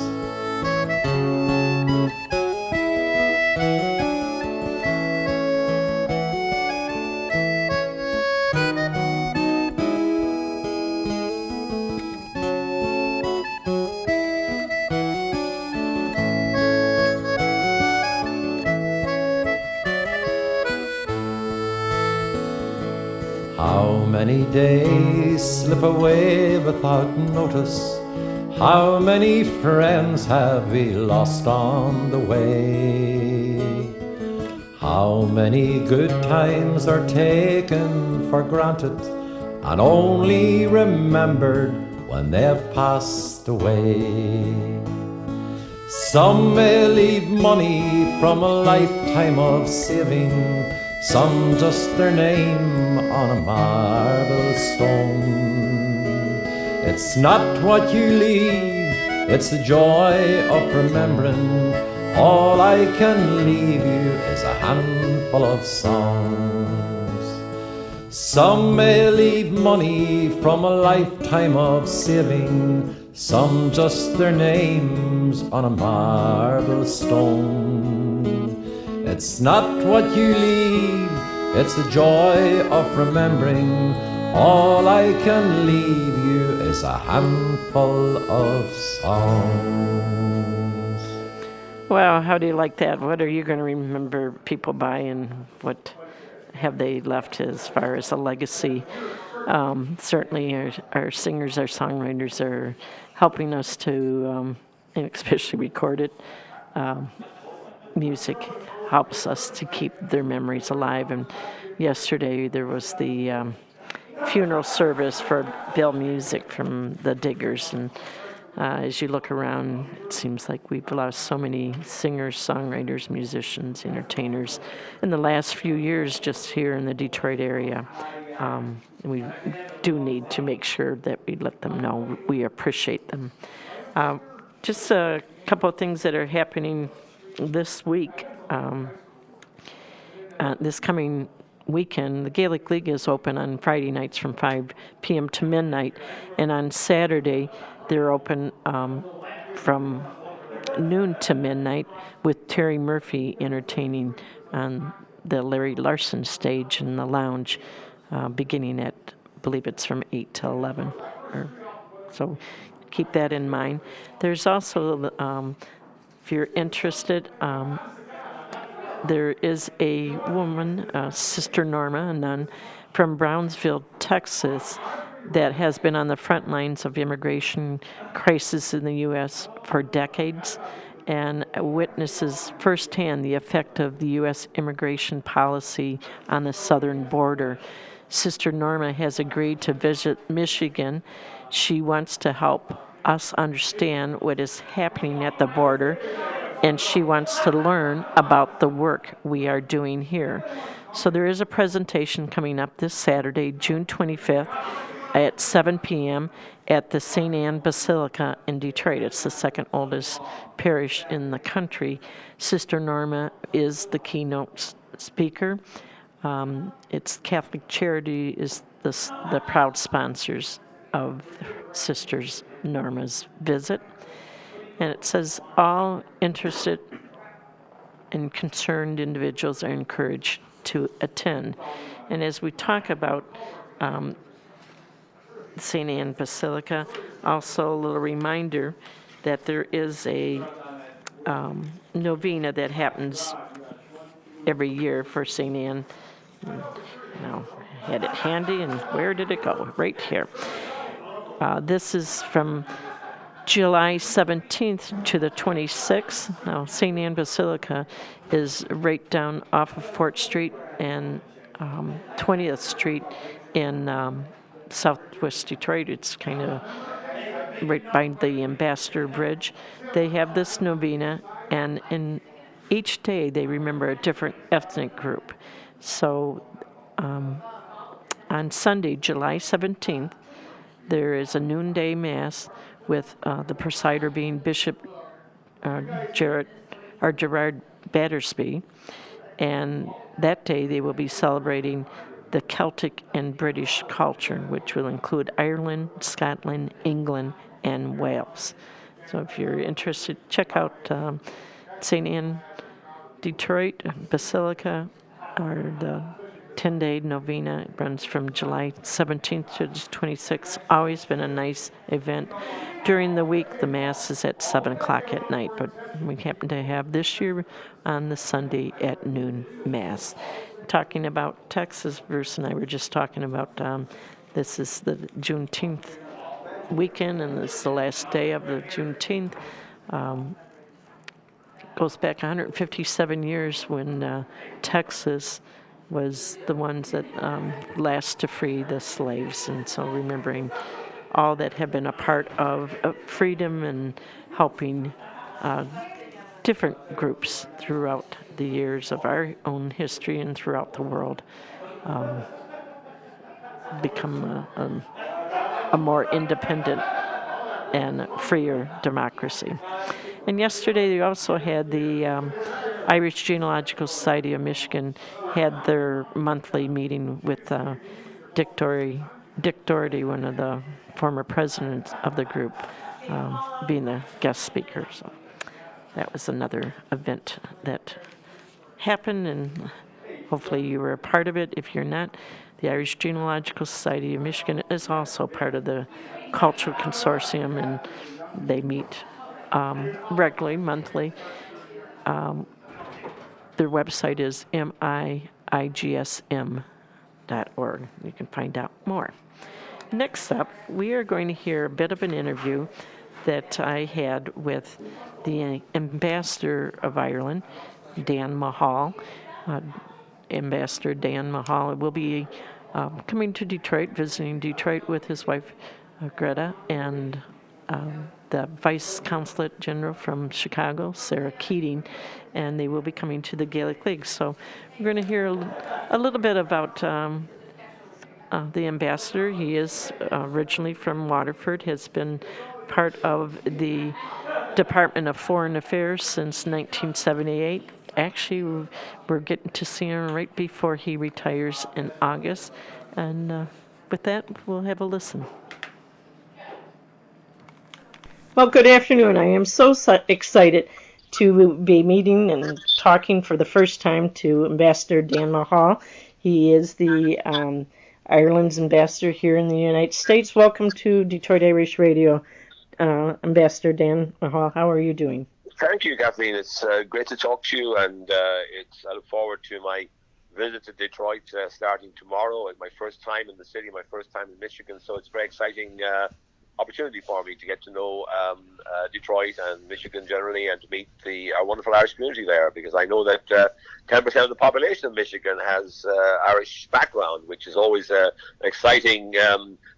How many days slip away without notice? How many friends have we lost on the way? How many good times are taken for granted and only remembered when they've passed away? Some may leave money from a lifetime of saving, some just their name on a marble stone. It's not what you leave, it's the joy of remembering. All I can leave you is a handful of songs. Some may leave money from a lifetime of saving, some just their names on a marble stone. It's not what you leave, it's the joy of remembering. All I can leave you is a handful of songs. Well, how do you like that? What are you going to remember people by, and what have they left as far as a legacy? Certainly our singers, our songwriters are helping us to, and especially recorded music helps us to keep their memories alive. And yesterday there was the funeral service for Bill Music from the Diggers, and as you look around, it seems like we've lost so many singers, songwriters, musicians, entertainers in the last few years just here in the Detroit area. And we do need to make sure that we let them know we appreciate them. Just a couple of things that are happening this week. This coming weekend, the Gaelic League is open on Friday nights from 5 p.m. to midnight, and on Saturday they're open from noon to midnight with Terry Murphy entertaining on the Larry Larson stage in the lounge, beginning at, I believe it's from 8 to 11. So keep that in mind. There's also, if you're interested, there is a woman, Sister Norma, a nun from Brownsville, Texas, that has been on the front lines of immigration crisis in the U.S. for decades and witnesses firsthand the effect of the U.S. immigration policy on the southern border. Sister Norma has agreed to visit Michigan. She wants to help us understand what is happening at the border, and she wants to learn about the work we are doing here. So there is a presentation coming up this Saturday, June 25th, at 7 p.m. at the St. Anne Basilica in Detroit. It's the second oldest parish in the country. Sister Norma is the keynote speaker. It's Catholic Charity is the proud sponsors of Sisters Norma's visit. And it says all interested and concerned individuals are encouraged to attend. And as we talk about St. Anne Basilica, also a little reminder that there is a novena that happens every year for St. Anne. Now, I had it handy, and where did it go? Right here. This is from July 17th to the 26th. Now, St. Anne Basilica is right down off of Fort Street and 20th Street in Southwest Detroit. It's kind of right by the Ambassador Bridge. They have this novena, and in each day they remember a different ethnic group. So on Sunday, July 17th, there is a noonday mass with the presider being Bishop Gerard Battersby, and that day they will be celebrating the Celtic and British culture, which will include Ireland, Scotland, England, and Wales. So if you're interested, check out St. Anne Detroit Basilica, or the 10-day novena. It runs from July 17th to the 26th. Always been a nice event. During the week, the Mass is at 7 o'clock at night, but we happen to have this year on the Sunday at noon Mass. Talking about Texas, Bruce and I were just talking about this is the Juneteenth weekend, and this is the last day of the Juneteenth. Goes back 157 years when Texas was the ones that last to free the slaves, and so remembering all that have been a part of freedom and helping different groups throughout the years of our own history and throughout the world become a more independent and freer democracy. And yesterday they also had the Irish Genealogical Society of Michigan had their monthly meeting with Dick Doherty, one of the former presidents of the group, being the guest speaker. So that was another event that happened, and hopefully you were a part of it. If you're not, the Irish Genealogical Society of Michigan is also part of the Cultural Consortium, and they meet regularly, monthly, their website is miigsm.org. You can find out more. Next up, we are going to hear a bit of an interview that I had with the Ambassador of Ireland, Dan Mahal. Ambassador Dan Mahal will be coming to Detroit, visiting Detroit with his wife, Greta, and the Vice Consulate General from Chicago, Sarah Keating, and they will be coming to the Gaelic League. So we're going to hear a little bit about the ambassador. He is originally from Waterford, has been part of the Department of Foreign Affairs since 1978. Actually, we're getting to see him right before he retires in August. And with that, we'll have a listen. Well, good afternoon. I am so excited to be meeting and talking for the first time to Ambassador Dan Mahal. He is the Ireland's ambassador here in the United States. Welcome to Detroit Irish Radio, Ambassador Dan Mahal. How are you doing? Thank you, Kathleen. It's great to talk to you, and I look forward to my visit to Detroit starting tomorrow. It's my first time in the city, my first time in Michigan, so it's a very exciting opportunity for me to get to know Detroit and Michigan generally, and to meet our wonderful Irish community there, because I know that 10% of the population of Michigan has Irish background, which is always an exciting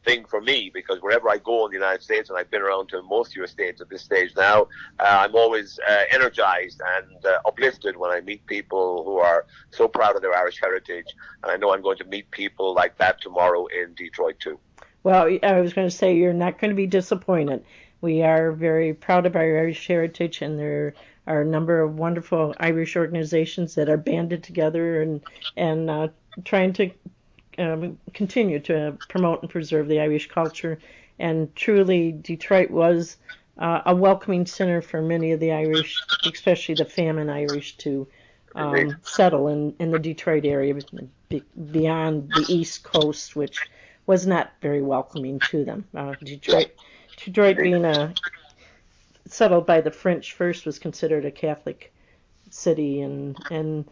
thing for me, because wherever I go in the United States, and I've been around to most of your states at this stage now, I'm always energized and uplifted when I meet people who are so proud of their Irish heritage, and I know I'm going to meet people like that tomorrow in Detroit too. Well, I was going to say, you're not going to be disappointed. We are very proud of our Irish heritage, and there are a number of wonderful Irish organizations that are banded together and trying to continue to promote and preserve the Irish culture. And truly, Detroit was a welcoming center for many of the Irish, especially the famine Irish, to settle in the Detroit area beyond the East Coast, which was not very welcoming to them. Detroit being settled by the French first was considered a Catholic city, and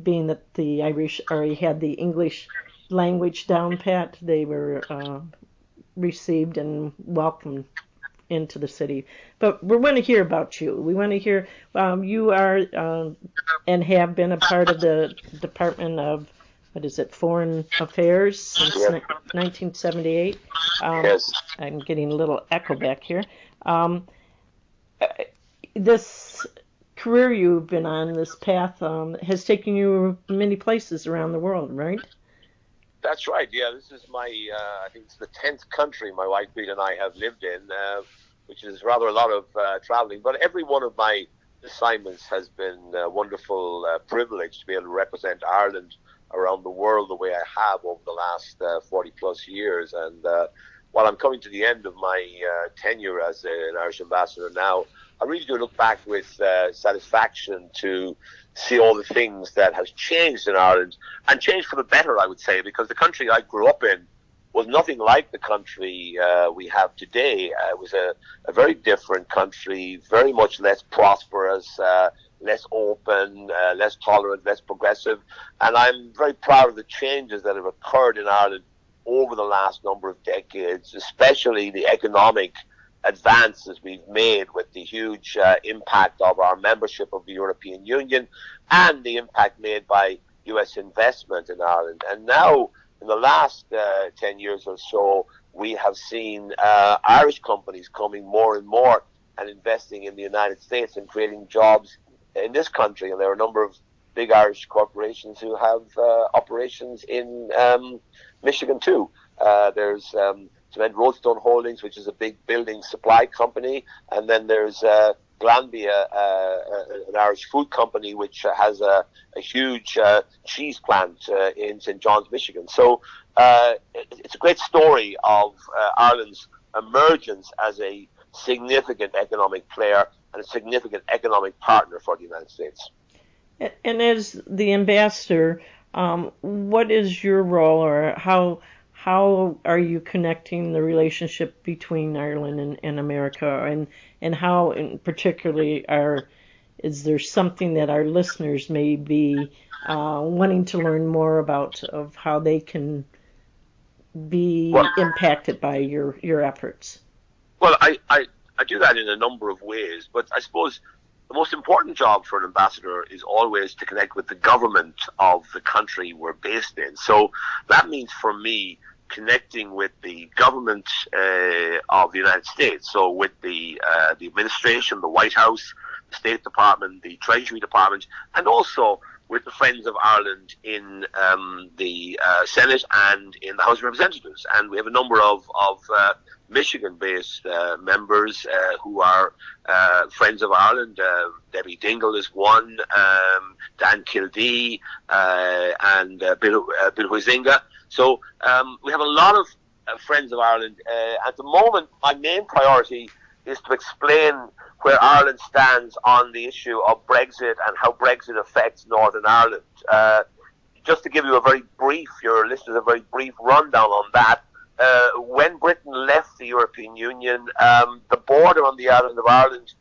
being that the Irish already had the English language down pat, they were received and welcomed into the city. But we want to hear about you. We want to hear, you are and have been a part of the Department of Foreign Affairs since 1978. Yes. I'm getting a little echo back here. This career you've been on, this path, has taken you many places around the world, right? That's right, yeah. This is my, I think it's the 10th country my wife Pete and I have lived in, which is rather a lot of traveling. But every one of my assignments has been a wonderful privilege to be able to represent Ireland around the world the way I have over the last 40 plus years. And while I'm coming to the end of my tenure as an Irish ambassador now, I really do look back with satisfaction to see all the things that has changed in Ireland, and changed for the better, I would say, because the country I grew up in was nothing like the country we have today. It was a very different country, very much less prosperous, less open, less tolerant, less progressive. And I'm very proud of the changes that have occurred in Ireland over the last number of decades, especially the economic advances we've made with the huge impact of our membership of the European Union, and the impact made by US investment in Ireland. And now, in the last 10 years or so, we have seen Irish companies coming more and more and investing in the United States and creating jobs in this country. And there are a number of big Irish corporations who have operations in Michigan too. There's Cement Roadstone Holdings, which is a big building supply company, and then there's Glanbia, an Irish food company, which has a huge cheese plant in St. John's, Michigan. So it's a great story of Ireland's emergence as a significant economic player and a significant economic partner for the United States. And as the ambassador, what is your role, or how are you connecting the relationship between Ireland and America, and how in particularly are is there something that our listeners may be wanting to learn more about of how they can be impacted by your efforts? Well, I do that in a number of ways, but I suppose the most important job for an ambassador is always to connect with the government of the country we're based in. So that means for me connecting with the government of the United States, so with the administration, the White House, the State Department, the Treasury Department, and also with the Friends of Ireland in the Senate and in the House of Representatives. And we have a number of Michigan-based members who are Friends of Ireland. Debbie Dingle is one, Dan Kildee, and 𝐿𝙚𝙩𝙬𝙬. So we have a lot of Friends of Ireland. At the moment, my main priority is to explain where Ireland stands on the issue of Brexit and how Brexit affects Northern Ireland. Just to give you your listeners a very brief rundown on that, when Britain left the European Union, the border on the island of Ireland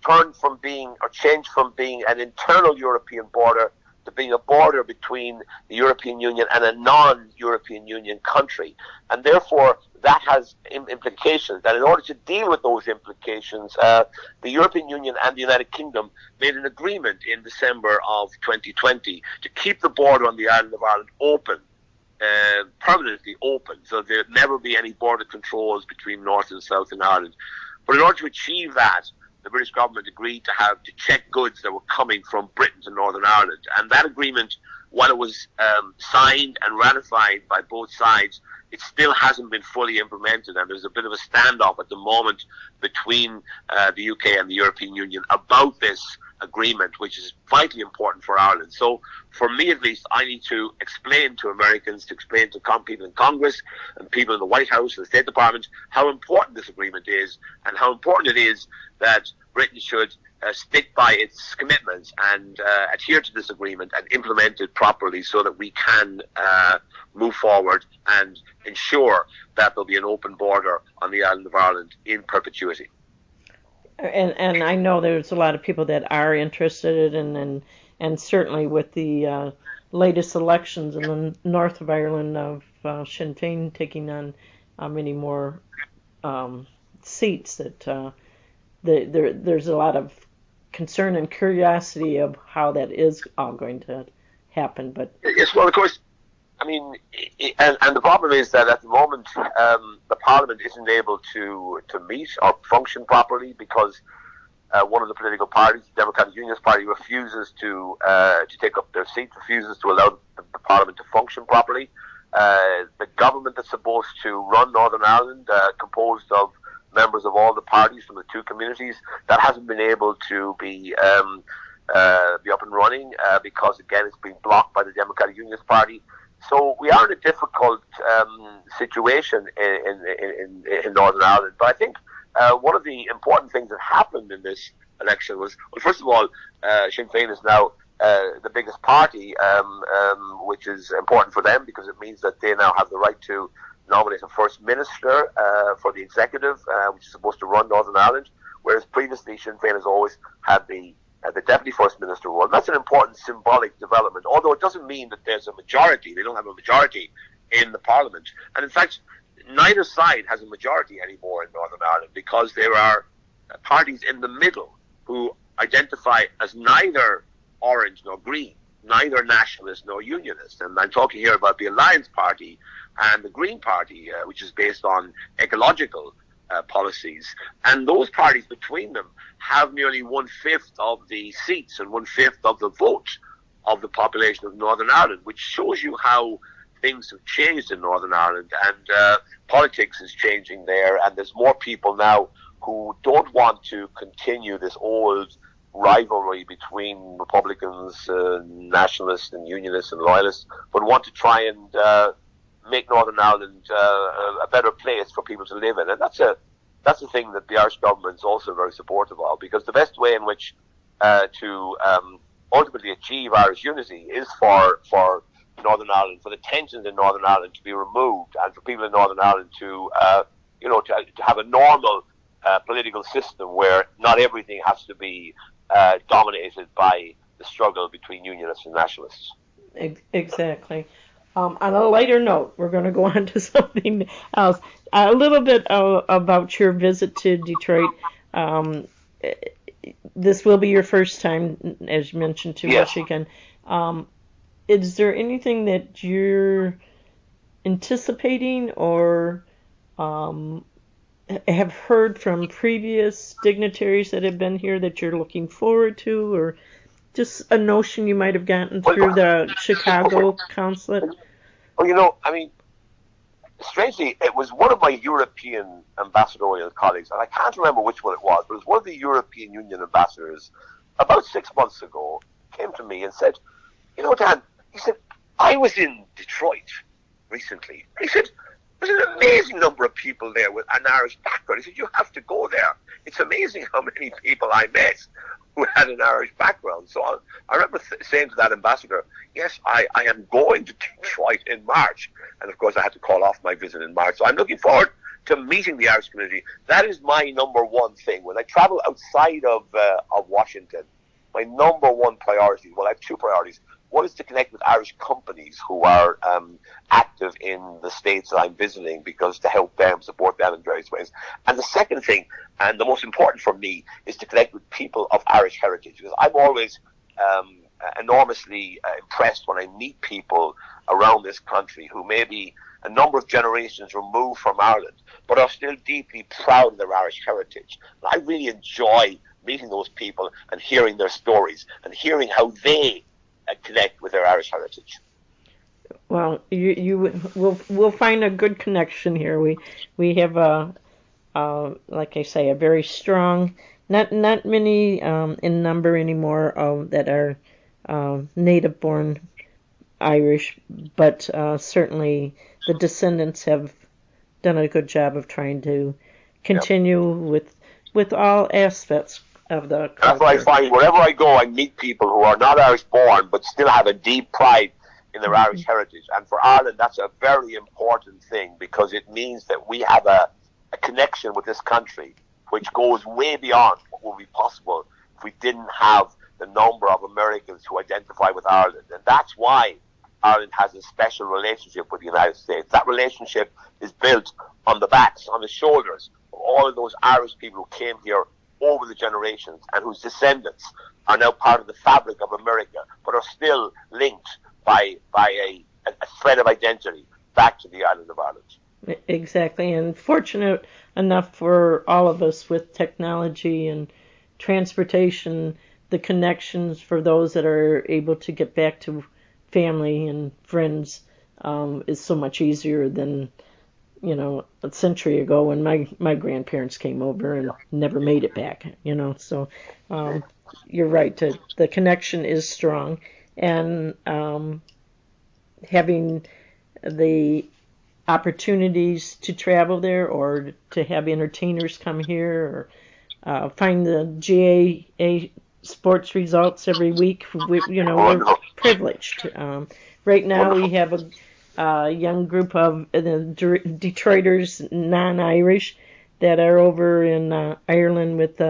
changed from being an internal European border to being a border between the European Union and a non-European Union country. And therefore, that has implications. And in order to deal with those implications, the European Union and the United Kingdom made an agreement in December of 2020 to keep the border on the island of Ireland open, permanently open, so there'd never be any border controls between North and South in Ireland. But in order to achieve that, the British government agreed to check goods that were coming from Britain to Northern Ireland. And that agreement, while it was signed and ratified by both sides, it still hasn't been fully implemented, and there's a bit of a standoff at the moment between the UK and the European Union about this agreement, which is vitally important for Ireland. So for me at least, I need to explain to Americans, to explain to people in Congress and people in the White House and the State Department how important this agreement is, and how important it is that Britain should stick by its commitments and adhere to this agreement and implement it properly, so that we can move forward and ensure that there'll be an open border on the island of Ireland in perpetuity. And I know there's a lot of people that are interested in, and certainly with the latest elections in the north of Ireland of Sinn Féin taking on many more seats, that there's a lot of concern and curiosity of how that is all going to happen. But yes, well, of course, I mean, and the problem is that at the moment the Parliament isn't able to meet or function properly because one of the political parties, the Democratic Unionist Party, refuses to take up their seat, refuses to allow the Parliament to function properly. The government that's supposed to run Northern Ireland, composed of members of all the parties from the two communities, that hasn't been able to be up and running because, again, it's been blocked by the Democratic Unionist Party. So we are in a difficult situation in Northern Ireland. But I think one of the important things that happened in this election was, well, first of all, Sinn Féin is now the biggest party, which is important for them because it means that they now have the right to nominate a First Minister for the executive, which is supposed to run Northern Ireland, whereas previously Sinn Féin has always had the Deputy First Minister role. That's an important symbolic development, although it doesn't mean that there's a majority. They don't have a majority in the Parliament. And in fact, neither side has a majority anymore in Northern Ireland because there are parties in the middle who identify as neither orange nor green, neither nationalist nor unionist. And I'm talking here about the Alliance Party and the Green Party, which is based on ecological policies. And those parties between them have nearly 1/5 of the seats and 1/5 of the vote of the population of Northern Ireland, which shows you how things have changed in Northern Ireland, and politics is changing there, and there's more people now who don't want to continue this old rivalry between Republicans, nationalists and unionists and loyalists, but want to try and make Northern Ireland a better place for people to live in. And that's a thing that the Irish government is also very supportive of, because the best way in which to ultimately achieve Irish unity is for Northern Ireland, for the tensions in Northern Ireland to be removed, and for people in Northern Ireland to have a normal political system where not everything has to be dominated by the struggle between unionists and nationalists. Exactly. On a lighter note, we're going to go on to something else. A little bit about your visit to Detroit. This will be your first time, as you mentioned, to Michigan. Is there anything that you're anticipating or have heard from previous dignitaries that have been here that you're looking forward to, or just a notion you might have gotten through the Chicago consulate? Well, strangely, it was one of my European ambassadorial colleagues, and I can't remember which one it was, but it was one of the European Union ambassadors about 6 months ago, came to me and said, Dan, he said, I was in Detroit recently. He said, there's an amazing number of people there with an Irish background. He said, you have to go there. It's amazing how many people I met who had an Irish background. So I remember saying to that ambassador, yes, I am going to Detroit in March. And of course I had to call off my visit in March. So I'm looking forward to meeting the Irish community. That is my number one thing. When I travel outside of Washington, my number one priority, well, I have two priorities. One is to connect with Irish companies who are active in the states that I'm visiting, because to help them, support them in various ways. And the second thing, and the most important for me, is to connect with people of Irish heritage, because I'm always enormously impressed when I meet people around this country who may be a number of generations removed from Ireland, but are still deeply proud of their Irish heritage. And I really enjoy meeting those people and hearing their stories and hearing how they connect with their Irish heritage. Well, we'll find a good connection here. We have like I say, a very strong, not many in number anymore that are native-born Irish, but certainly the descendants have done a good job of trying to continue with all aspects of the culture. That's what I find. Wherever I go, I meet people who are not Irish born, but still have a deep pride in their Irish heritage. And for Ireland, that's a very important thing, because it means that we have a connection with this country which goes way beyond what would be possible if we didn't have the number of Americans who identify with Ireland. And that's why Ireland has a special relationship with the United States. That relationship is built on the backs, on the shoulders of all of those Irish people who came here over the generations and whose descendants are now part of the fabric of America, but are still linked by a thread of identity back to the island of Ireland. Exactly, and fortunate enough for all of us with technology and transportation, the connections for those that are able to get back to family and friends is so much easier than a century ago when my grandparents came over and never made it back, So you're right, the connection is strong. And having the opportunities to travel there or to have entertainers come here or find the GAA sports results every week, we're privileged. Right now we have a young group of Detroiters, non-Irish, that are over in Ireland with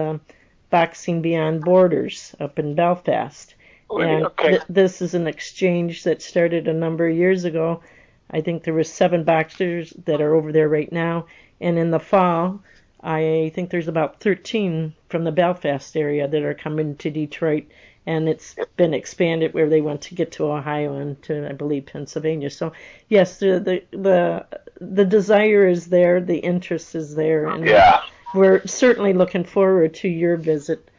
Boxing Beyond Borders up in Belfast. And this is an exchange that started a number of years ago. I think there were 7 boxers that are over there right now. And in the fall, I think there's about 13 from the Belfast area that are coming to Detroit. And it's been expanded where they want to get to Ohio and to, I believe, Pennsylvania. So, yes, the desire is there, the interest is there, and we're certainly looking forward to your visit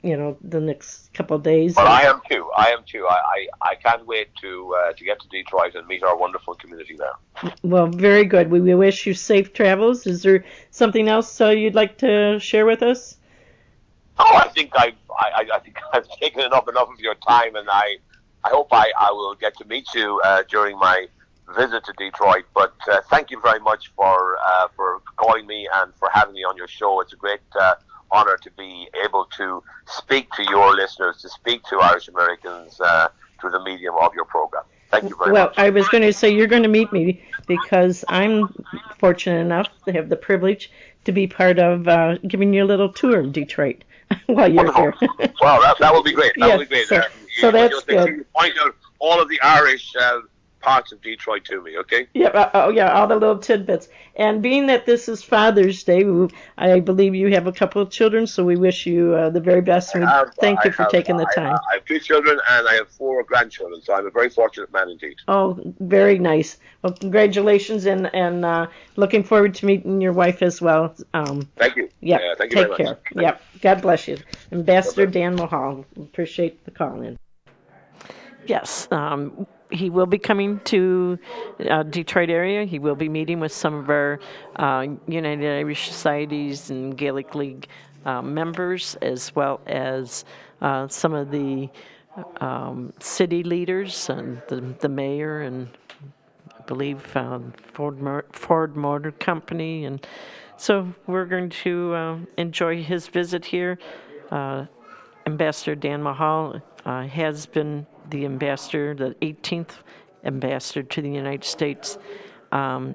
the next couple of days. Well, I am too. I can't wait to get to Detroit and meet our wonderful community there. Well, very good. We wish you safe travels. Is there something else you'd like to share with us? Oh, I think I've taken enough of your time, and I hope I will get to meet you during my visit to Detroit. But thank you very much for calling me and for having me on your show. It's a great honor to be able to speak to your listeners, to speak to Irish Americans through the medium of your program. Thank you very much. Well, I was going to say you're going to meet me because I'm fortunate enough to have the privilege to be part of giving you a little tour of Detroit. while you're Wonderful. here. Well, that would be great. That would be great. So that's good. You point out all of the Irish parts of Detroit to me, okay? Yeah, all the little tidbits. And being that this is Father's Day, I believe you have a couple of children, so we wish you the very best. And thank you for taking the time. I have 2 children and I have 4 grandchildren, so I'm a very fortunate man indeed. Oh, very nice. Well, congratulations, and looking forward to meeting your wife as well. Thank you. Yep, thank you take very care. much. Yep, God bless you. Ambassador Dan Mahal, appreciate the call in. Yes, he will be coming to Detroit area. He will be meeting with some of our United Irish Societies and Gaelic League members, as well as some of the city leaders and the mayor, and I believe Ford Motor Company. And so we're going to enjoy his visit here. Ambassador Dan Mahal has been the ambassador, the 18th ambassador to the United States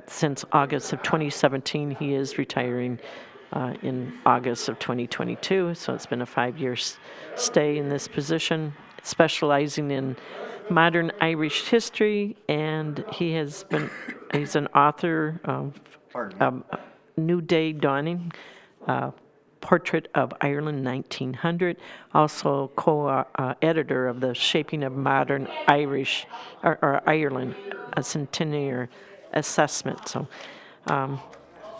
since August of 2017. He is retiring in August of 2022, so it's been a 5-year stay in this position, specializing in modern Irish history, and he's an author of New Day Dawning, Portrait of Ireland 1900, also co-editor of the Shaping of Modern Irish or Ireland, a centenary assessment. So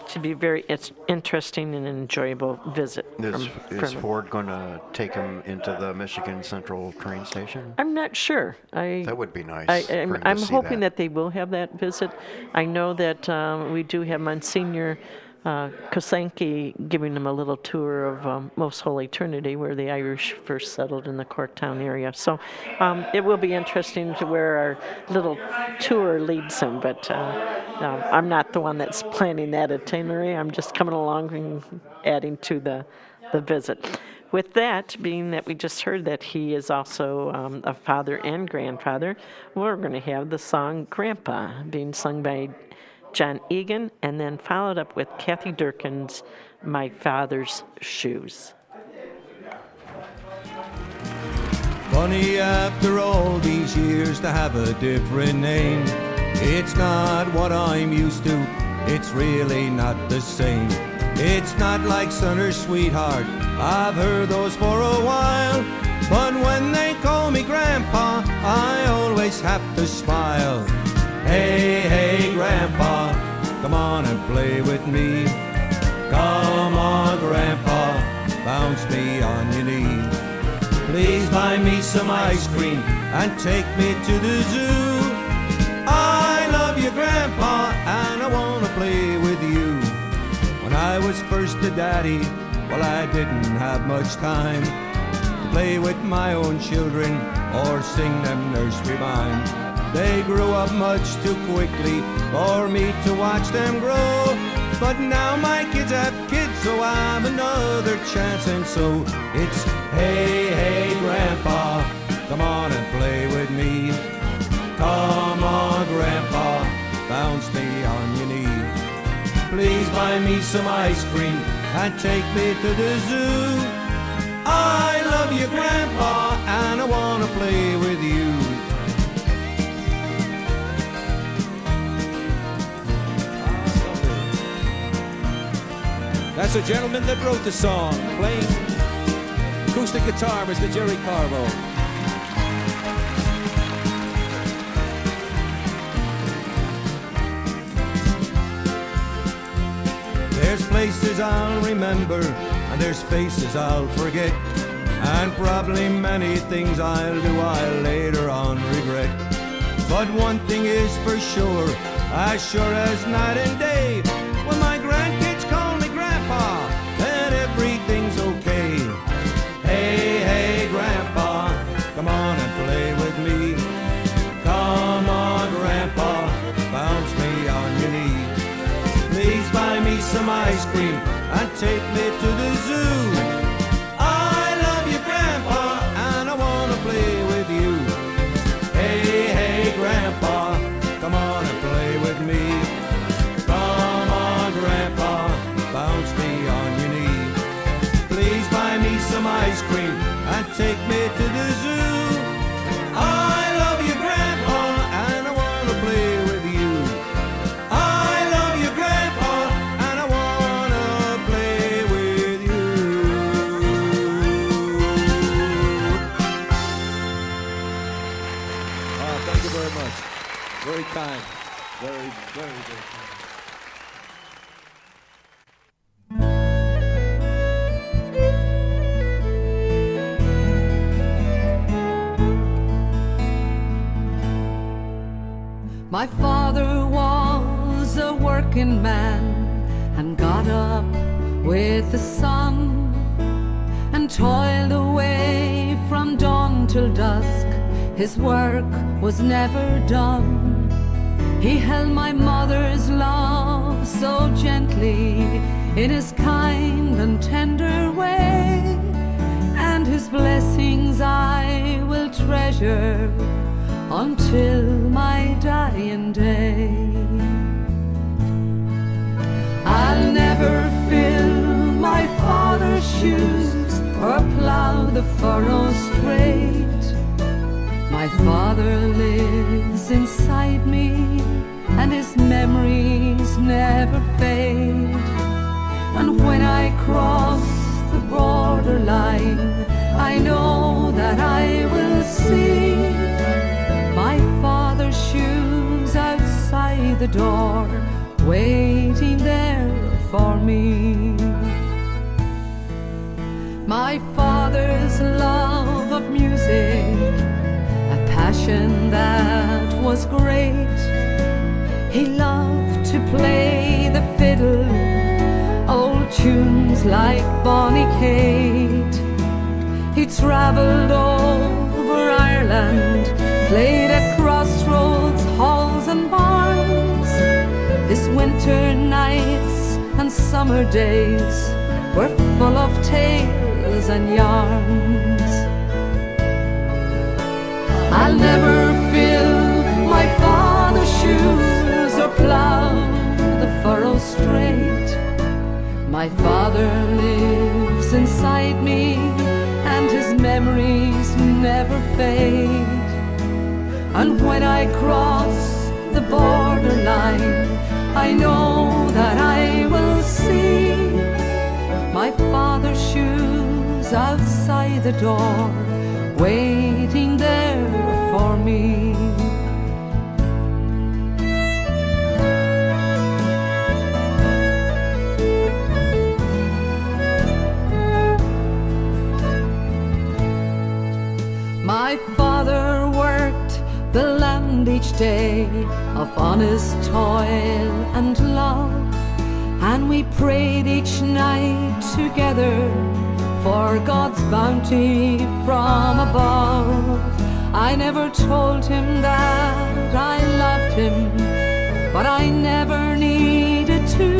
should be a very interesting and enjoyable visit. Is Ford going to take him into the Michigan Central train station? I'm not sure. That would be nice. I'm hoping that they will have that visit. I know that we do have Monsignor 𝐃𝐞𝐭 giving them a little tour of Most Holy Trinity, where the Irish first settled in the Corktown area. So it will be interesting to where our little tour leads him, but I'm not the one that's planning that itinerary. I'm just coming along and adding to the visit. With that, being that we just heard that he is also a father and grandfather, we're going to have the song Grandpa being sung by John Egan, and then followed up with Kathy Durkin's My Father's Shoes. Funny after all these years to have a different name. It's not what I'm used to, it's really not the same. It's not like son or sweetheart, I've heard those for a while. But when they call me Grandpa, I always have to smile. Hey, hey, Grandpa, come on and play with me. Come on, Grandpa, bounce me on your knee. Please buy me some ice cream and take me to the zoo. I love you, Grandpa, and I want to play with you. When I was first a daddy, well, I didn't have much time to play with my own children or sing them nursery rhymes. They grew up much too quickly for me to watch them grow. But now my kids have kids, so I'm another chance. And so it's, hey, hey, Grandpa, come on and play with me. Come on, Grandpa, bounce me on your knee. Please buy me some ice cream and take me to the zoo. I love you, Grandpa, and I want to play with you. That's a gentleman that wrote the song, playing acoustic guitar, Mr. Jerry Carvo. There's places I'll remember, and there's faces I'll forget, and probably many things I'll do I'll later on regret. But one thing is for sure, as sure as night and day, when my grandkids call me Grandpa, then everything's okay. Hey, hey, Grandpa, come on and play with me. Come on, Grandpa, bounce me on your knee. Please buy me some ice cream and take me to the zoo. I love you, Grandpa, and I want to play with you. Hey, hey, Grandpa, come on and play with me. Come on, Grandpa, bounce me on your knee. Please buy me some take me to the zoo. I love you, Grandpa, and I wanna play with you. I love you, Grandpa, and I wanna play with you. Thank you very much. Very kind. Very, very, very kind. My father was a working man and got up with the sun and toiled away from dawn till dusk. His work was never done. He held my mother's love so gently in his kind and tender way, and his blessings I will treasure until my dying day. I'll never fill my father's shoes or plow the furrows straight. My father lives inside me, and his memories never fade. And when I cross the borderline, I know that I will see my father's shoes outside the door, waiting there for me. My father's love of music, a passion that was great. He loved to play the fiddle, old tunes like Bonnie Kate. He traveled over Ireland, played at crossroads, halls and barns. His winter nights and summer days were full of tales and yarns. I'll never fill my father's shoes or plow the furrows straight. My father lives inside me, and his memories never fade. And when I cross the borderline, I know that I will see my father's shoes outside the door, waiting there for me. My father worked the land each day of honest toil and love, and we prayed each night together for God's bounty from above. I never told him that I loved him, but I never needed to.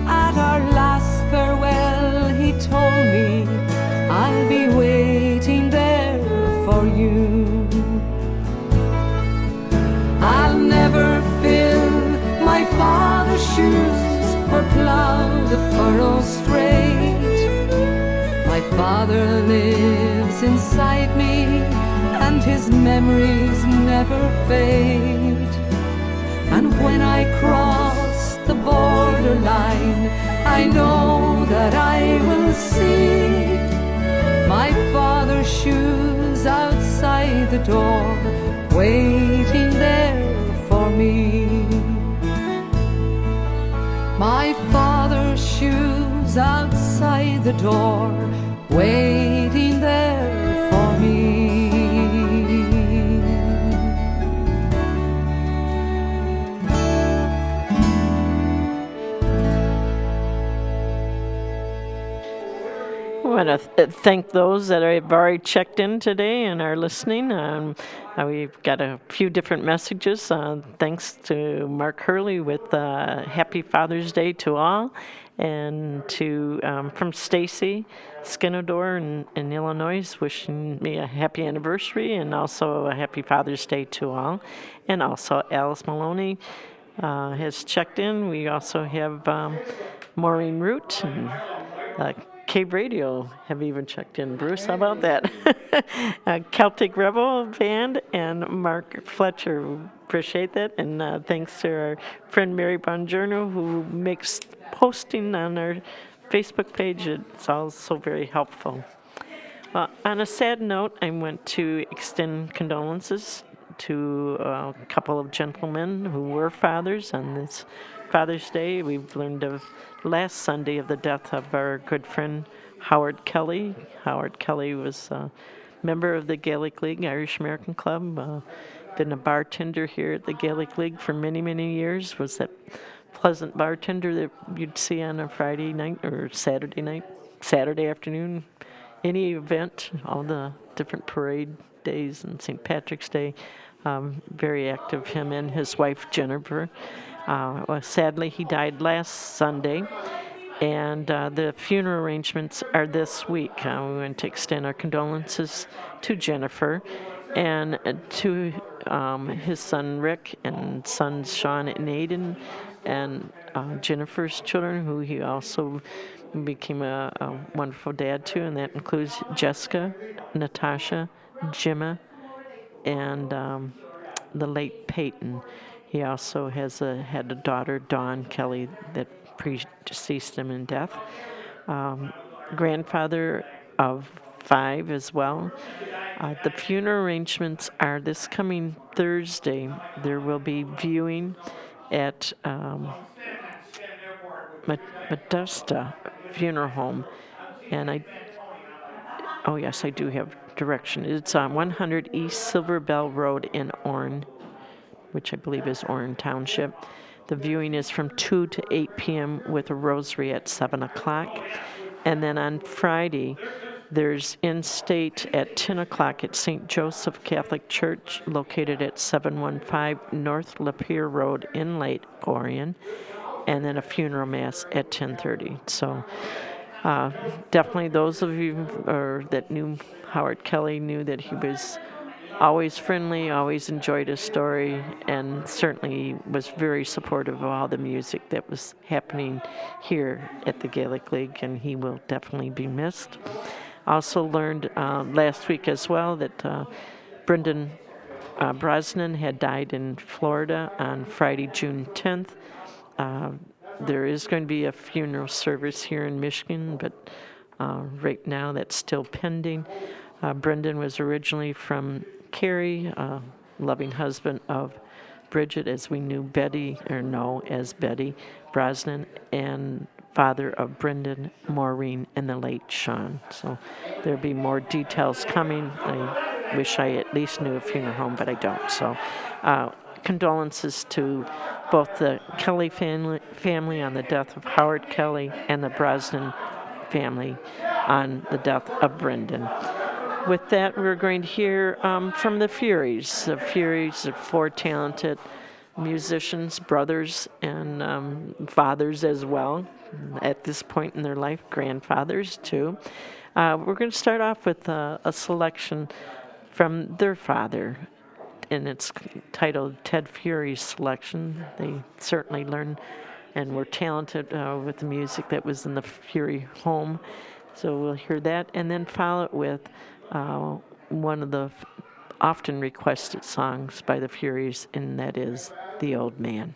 At our last farewell, he told me, I'll be waiting there for you. I'll never fill my father's shoes or plow the furrows straight. My father lives inside me, and his memories never fade. And when I cross the borderline, I know that I will see my father's shoes outside the door, waiting there for me. My father's shoes outside the door, waiting there for me. I want to thank those that have already checked in today and are listening. We've got a few different messages. Thanks to Mark Hurley with Happy Father's Day to all, and to from Stacy Skinador in Illinois, wishing me a happy anniversary and also a happy Father's Day to all. And also Alice Maloney has checked in. We also have Maureen Root and Cave Radio have even checked in. Bruce, how about that? Celtic Rebel Band and Mark Fletcher. Appreciate that. And thanks to our friend Mary Bongiorno, who makes posting on our Facebook page. It's also very helpful. On a sad note, I went to extend condolences to a couple of gentlemen who were fathers on this Father's Day. We've learned of last Sunday of the death of our good friend Howard Kelly. Howard Kelly was a member of the Gaelic League, Irish American Club, been a bartender here at the Gaelic League for many, many years, was that pleasant bartender that you'd see on a Friday night or Saturday afternoon, any event, all the different parade days and St. Patrick's Day. Very active, him and his wife Jennifer. Sadly, he died last Sunday, and the funeral arrangements are this week. We want to extend our condolences to Jennifer and to his son Rick and sons Sean and Aiden, and Jennifer's children, who he also became a wonderful dad to, and that includes Jessica, Natasha, Jimma, and the late Peyton. He also had a daughter, Dawn Kelly, that predeceased him in death. Grandfather of 5 as well. The funeral arrangements are this coming Thursday. There will be viewing at Modesto Funeral Home, and I do have direction. It's on 100 East Silver Bell Road in Orne, which I believe is Orne Township. The viewing is from 2 to 8 p.m. with a rosary at 7 o'clock. And then on Friday, there's in-state at 10 o'clock at St. Joseph Catholic Church, located at 715 North Lapeer Road in Lake Orion, and then a funeral mass at 10:30. So definitely those of you that knew Howard Kelly knew that he was always friendly, always enjoyed his story, and certainly was very supportive of all the music that was happening here at the Gaelic League, and he will definitely be missed. Also learned last week as well that Brendan Brosnan had died in Florida on Friday, June 10th. There is going to be a funeral service here in Michigan, but right now that's still pending. Brendan was originally from Cary, loving husband of Bridget, as we knew as Betty Brosnan, and father of Brendan, Maureen, and the late Sean. So there'll be more details coming. I wish I at least knew a funeral home, but I don't. So condolences to both the Kelly family on the death of Howard Kelly and the Brosnan family on the death of Brendan. With that, we're going to hear from the Furies. The Furies are 4 talented musicians, brothers, and fathers as well at this point in their life, grandfathers too. We're going to start off with a selection from their father, and it's titled Ted Fury's Selection. They certainly learned and were talented with the music that was in the Fury home. So we'll hear that, and then follow it with one of the often requested songs by the Furies, and that is The Old Man.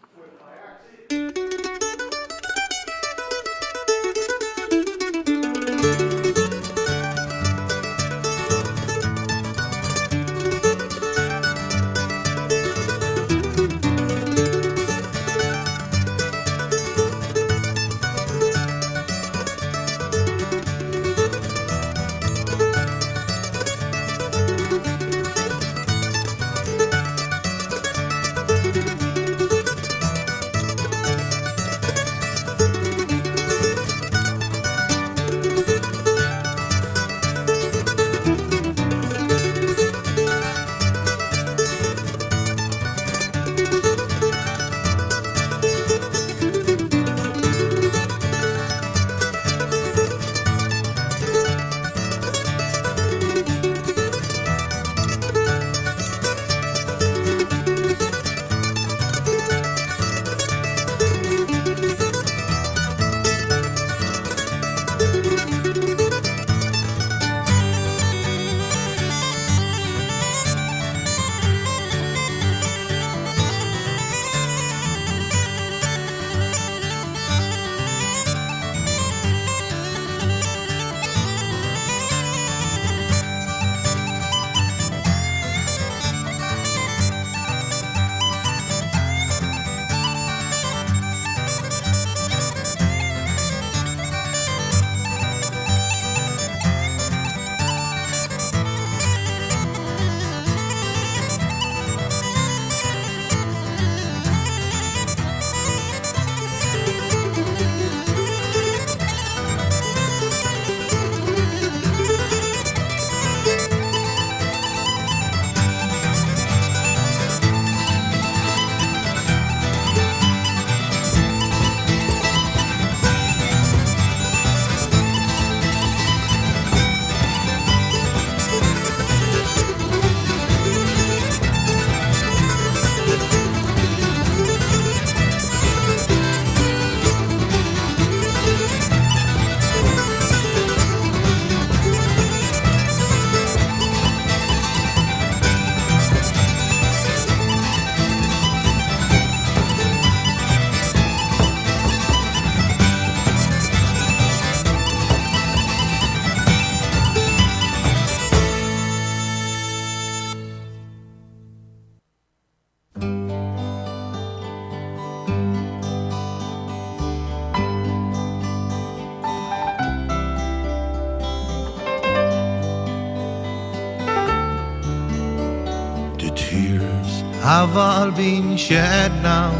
tears have all been shed now.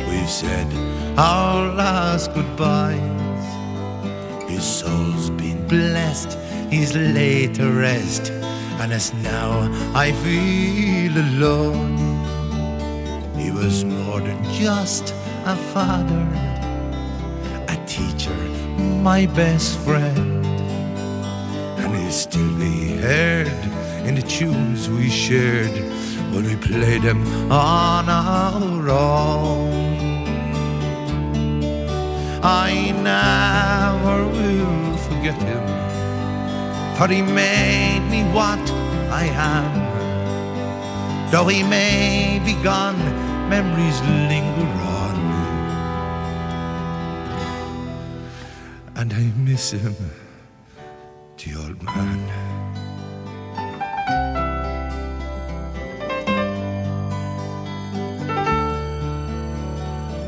We've said our last goodbyes. His soul's been blessed, he's laid to rest, and as now I feel alone. He was more than just a father, a teacher, my best friend, and he'll still be heard in the tunes we shared when we played them on our own. I never will forget him, for he made me what I am. Though he may be gone, memories linger on, and I miss him, the old man.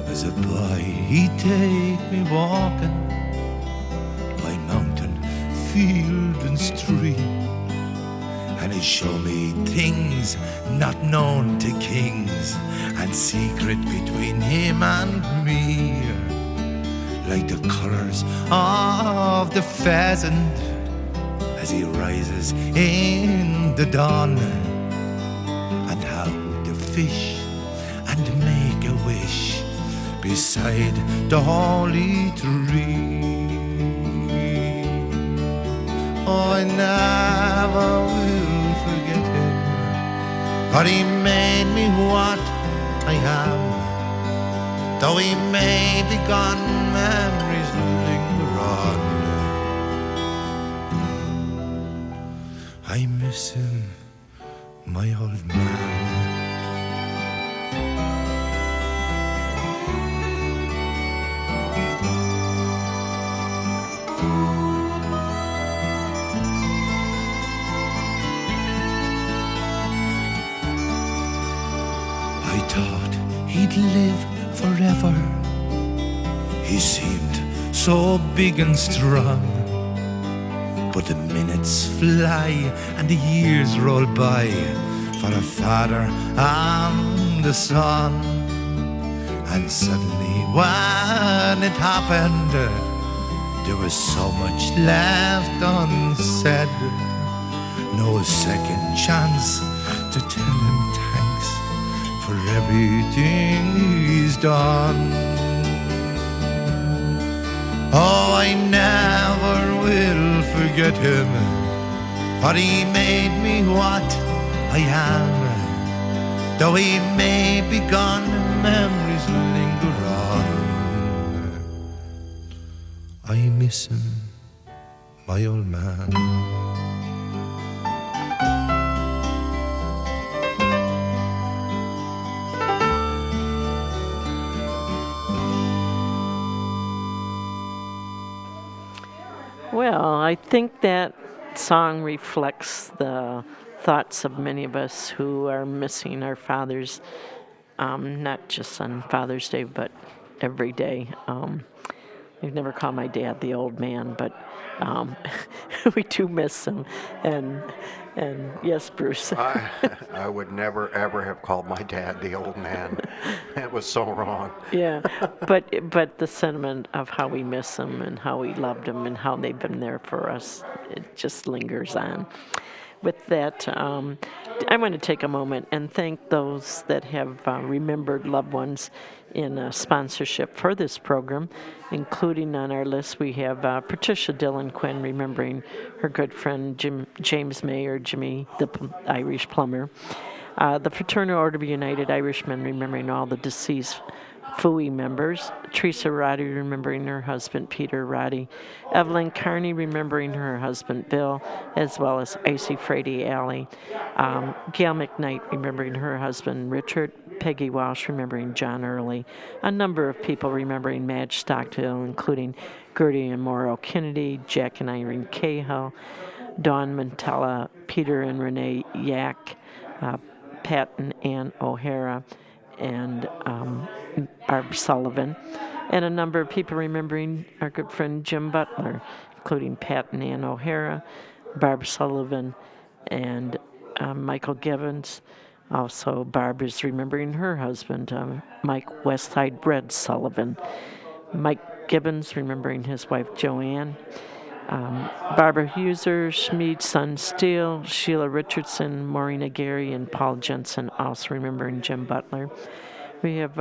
As a boy, he'd take me walking by mountain, field and stream, and he'd show me things not known to kings, and secret between him and me, like the colors of the pheasant as he rises in the dawn, and how to fish and make a wish beside the holy tree. Oh, I never will forget him, for he made me what I am. Though he may be gone, memories linger on. I miss him, my old man. I thought he'd live forever. He seemed so big and strong, but the minutes fly and the years roll by for a father and a son. And suddenly when it happened, there was so much left unsaid. No second chance to tell him thanks for everything he's done. Oh, I never will forget him, for he made me what I am. Though he may be gone, memories linger on. I miss him, my old man. Well, I think that song reflects the thoughts of many of us who are missing our fathers, not just on Father's Day, but every day. I've never called my dad the old man, but we do miss him. And yes, Bruce. I would never, ever have called my dad the old man. It was so wrong. Yeah, but the sentiment of how we miss them and how we loved them and how they've been there for us, it just lingers on. With that, I want to take a moment and thank those that have remembered loved ones in sponsorship for this program, including on our list we have Patricia Dillon Quinn remembering her good friend James May, or Jimmy the Irish plumber. The Fraternal Order of United Irishmen remembering all the deceased FUI members. Teresa Roddy remembering her husband Peter Roddy. Evelyn Carney remembering her husband Bill, as well as Icy Frady Alley. Gail McKnight remembering her husband Richard. Peggy Walsh remembering John Early. A number of people remembering Madge Stockdale, including Gertie and Morrow Kennedy, Jack and Irene Cahill, Dawn Mantella, Peter and Renee Yak, Pat and Ann O'Hara, and Barb Sullivan, and a number of people remembering our good friend Jim Butler, including Pat and Ann O'Hara, Barb Sullivan, and Michael Givens, Also, Barbara's remembering her husband, Mike Westside Bread Sullivan. Mike Gibbons remembering his wife, Joanne. Barbara Huser, Schmid's son Steele, Sheila Richardson, Maureen Gary, and Paul Jensen also remembering Jim Butler. We have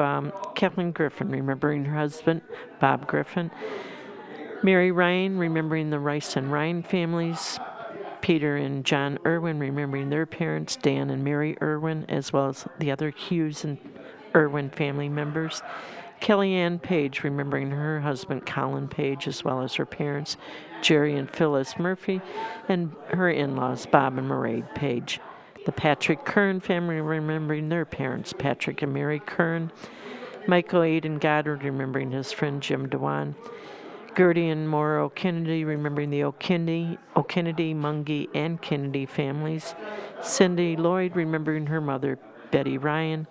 Kathleen Griffin remembering her husband, Bob Griffin. Mary Ryan remembering the Rice and Ryan families. Peter and John Irwin remembering their parents, Dan and Mary Irwin, as well as the other Hughes and Irwin family members. Kellyanne Page remembering her husband, Colin Page, as well as her parents, Jerry and Phyllis Murphy, and her in-laws, Bob and Mairead Page. The Patrick Kern family remembering their parents, Patrick and Mary Kern. Michael Aidan Goddard remembering his friend, Jim Dewan. Gertie and Maura O'Kennedy remembering the O'Kennedy, Mungie, and Kennedy families. Cindy Lloyd remembering her mother, Betty Ryan.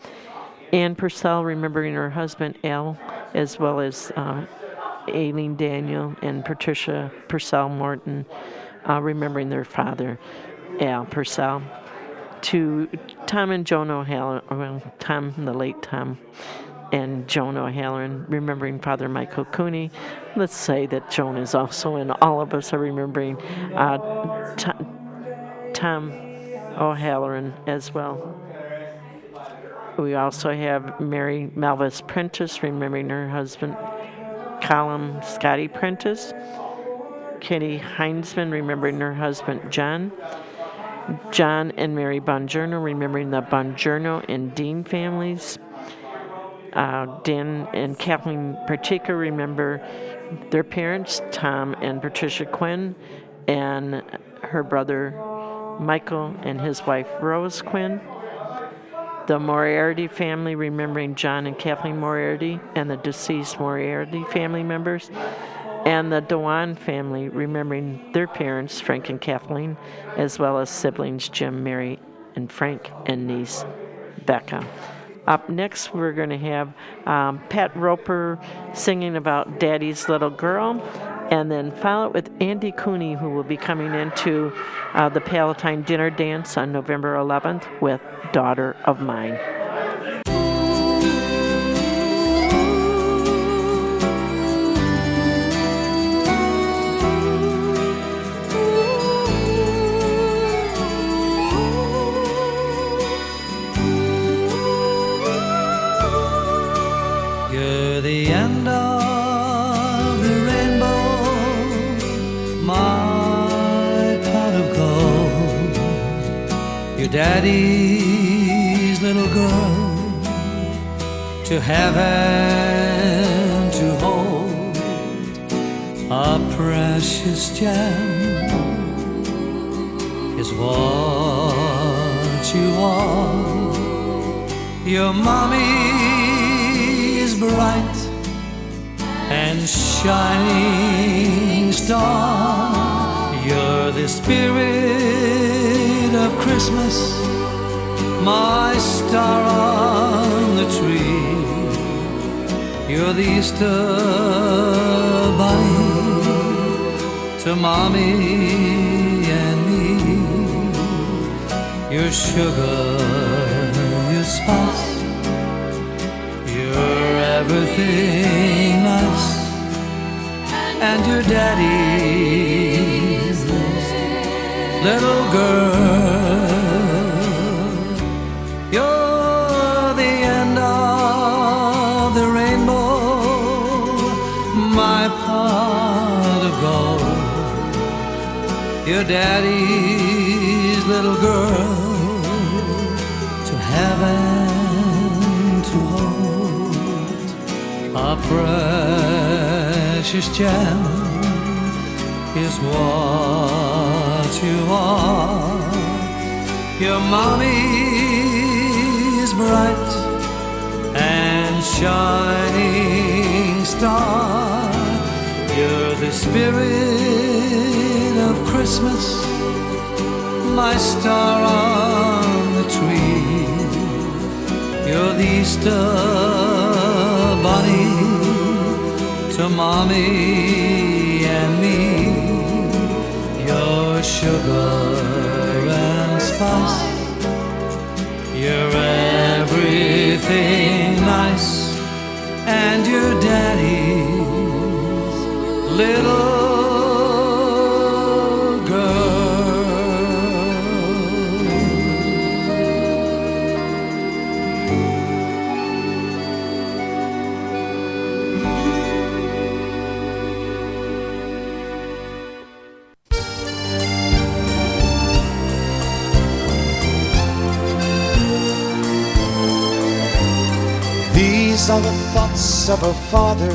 Ann Purcell remembering her husband, Al, as well as Aileen Daniel and Patricia Purcell Morton remembering their father, Al Purcell. To Tom and Joan O'Halloran, well, Tom, the late Tom, and Joan O'Halloran, remembering Father Michael Cooney. Let's say that Joan is also in all of us are remembering Tom O'Halloran as well. We also have Mary Malvis Prentice, remembering her husband, Colum Scotty Prentice. Kitty Heinzman, remembering her husband, John. John and Mary Bongiorno, remembering the Bongiorno and Dean families. Dan and Kathleen Partika remember their parents, Tom and Patricia Quinn, and her brother, Michael, and his wife, Rose Quinn. The Moriarty family remembering John and Kathleen Moriarty and the deceased Moriarty family members. And the Dewan family remembering their parents, Frank and Kathleen, as well as siblings Jim, Mary, and Frank, and niece Becca. Up next, we're going to have Pat Roper singing about Daddy's Little Girl, and then follow it with Andy Cooney, who will be coming into the Palatine Dinner Dance on November 11th with Daughter of Mine. You're the end of the rainbow, my pot of gold. Your daddy's little girl, to have and to hold, a precious gem is what you are. Your mommy is bright and shining star. You're the spirit of Christmas, my star on the tree. You're the Easter bunny to mommy and me. Your sugar, your spice, you're everything nice, and your daddy's little girl. You're the end of the rainbow, my pot of gold. Your daddy's little girl, to have and to hold, a precious gem is what you are. Your mommy is bright and shining star. You're the spirit of Christmas, my star on the tree. You're the Easter bunny to mommy and me. Your sugar and spice, you're everything nice, and your daddy's little girl. These are the thoughts of a father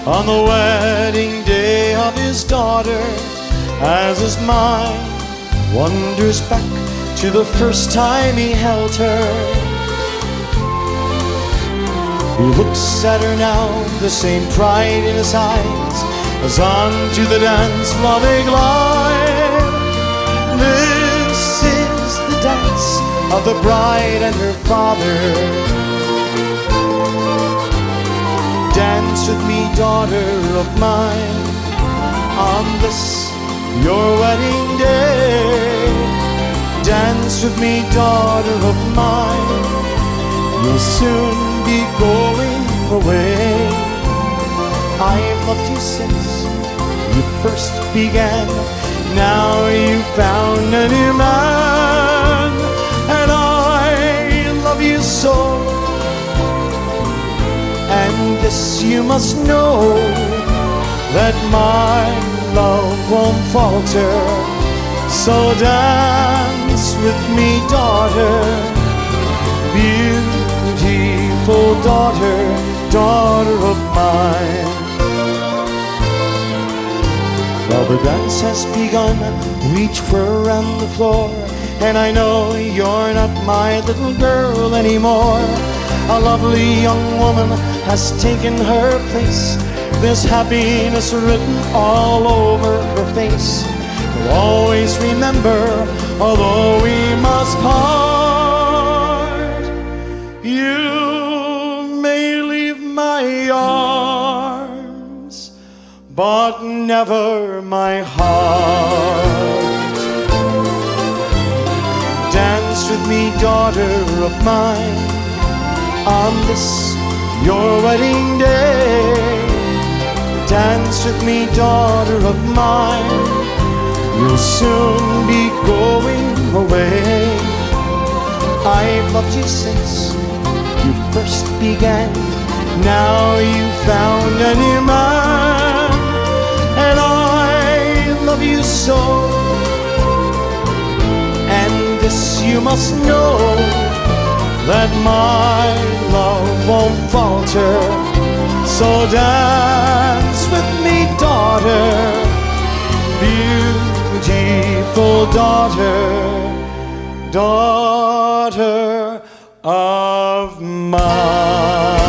on the wedding day of his daughter, as his mind wanders back to the first time he held her. He looks at her now, the same pride in his eyes, as on to the dance floor they glide. This is the dance of the bride and her father. Dance with me, daughter of mine, on this your wedding day. Dance with me, daughter of mine, you'll soon be going away. I've loved you since you first began. Now you've found a new man, and I love you so. And this you must know, that my love won't falter. So dance with me, daughter, beautiful daughter, daughter of mine. Well, the dance has begun, reach for around the floor, and I know you're not my little girl anymore. A lovely young woman has taken her place. There's happiness written all over her face. We'll always remember, although we must part. You may leave my arms, but never my heart. Dance with me, daughter of mine, on this your wedding day. Dance with me, daughter of mine, you'll soon be going away. I've loved you since you first began. Now you've found a new man, and I love you so. And this you must know, that my love won't falter. So dance with me, daughter, beautiful daughter, daughter of mine.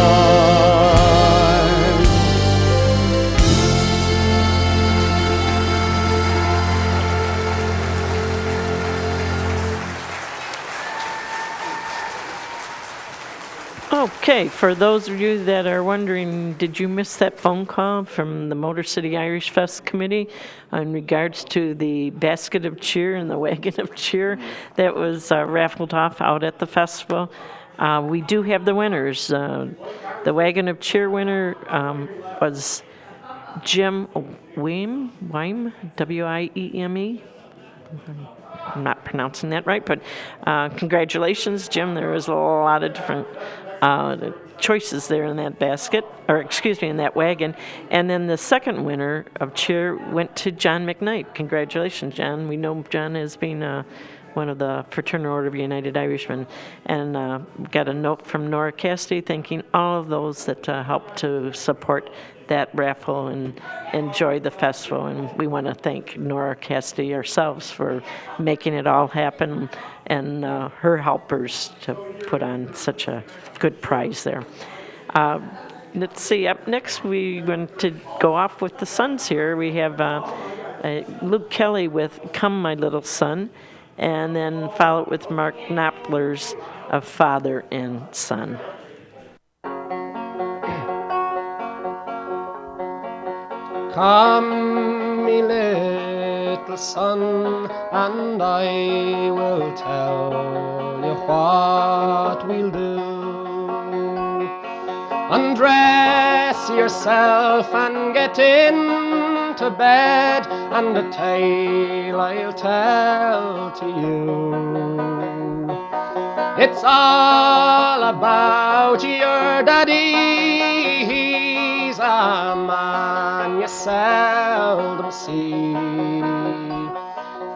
Okay, for those of you that are wondering, did you miss that phone call from the Motor City Irish Fest Committee in regards to the basket of cheer and the wagon of cheer that was raffled off out at the festival? We do have the winners. The wagon of cheer winner was Jim Wime, W-I-E-M-E. I'm not pronouncing that right, but congratulations, Jim. There was a lot of different choices there in that basket, or excuse me, in that wagon. And then the second winner of cheer went to John McKnight. Congratulations, John. We know John as being one of the Fraternal Order of United Irishmen. And got a note from Nora Cassidy thanking all of those that helped to support that raffle and enjoy the festival. And we want to thank Nora Cassidy ourselves for making it all happen, and her helpers to put on such a good prize there. Let's see, up next we want to go off with the sons here. We have Luke Kelly with Come My Little Son, and then follow it with Mark Knopfler's of Father and Son. Come, me little son, and I will tell you what we'll do. undress yourself and get into bed, and a tale I'll tell to you. It's all about your daddy. He's a man you seldom see,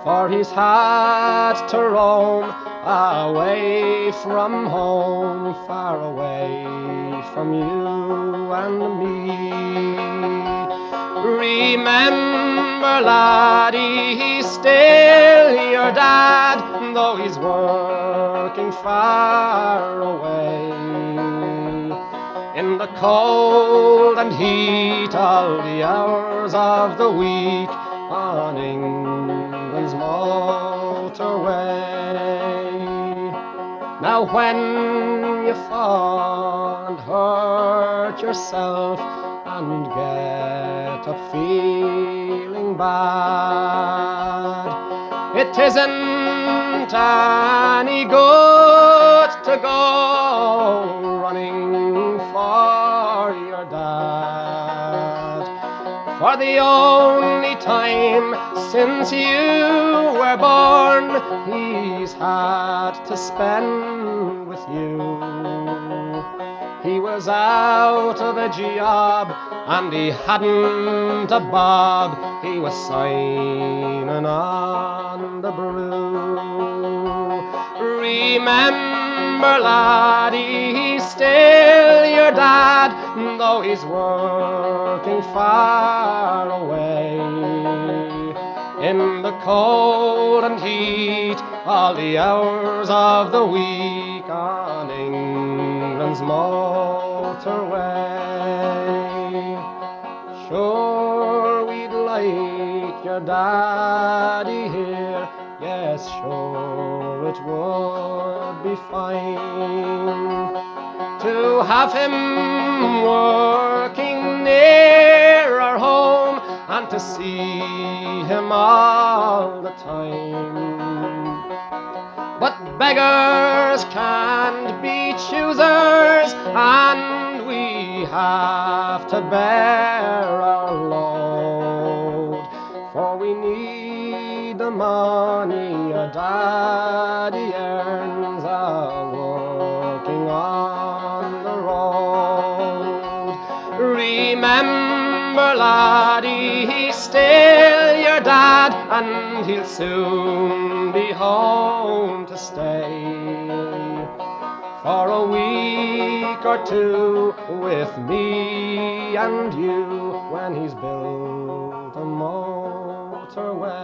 for he's had to roam away from home, far away from you and me. Remember, laddie, he's still your dad, though he's working far away in the cold and heat all the hours of the week on England's motorway. Now when you fall and hurt yourself and get up feeling bad, it isn't any good to go running for your dad, for the only time since you were born he's had to spend with you. He was out of a job and he hadn't a bob, he was signing on the brew. Remember, laddie, he's still your dad, though he's working far away in the cold and heat all the hours of the week on England's motorway. Sure, we'd like your daddy here, yes, sure, it would be fine to have him working near our home and to see him all the time. But beggars can't be choosers, and we have to bear our load, for we need the money a daddy earns working on the road. Remember, laddie, he's still your dad, and he'll soon be home to stay for a week or two with me and you when he's built a motorway.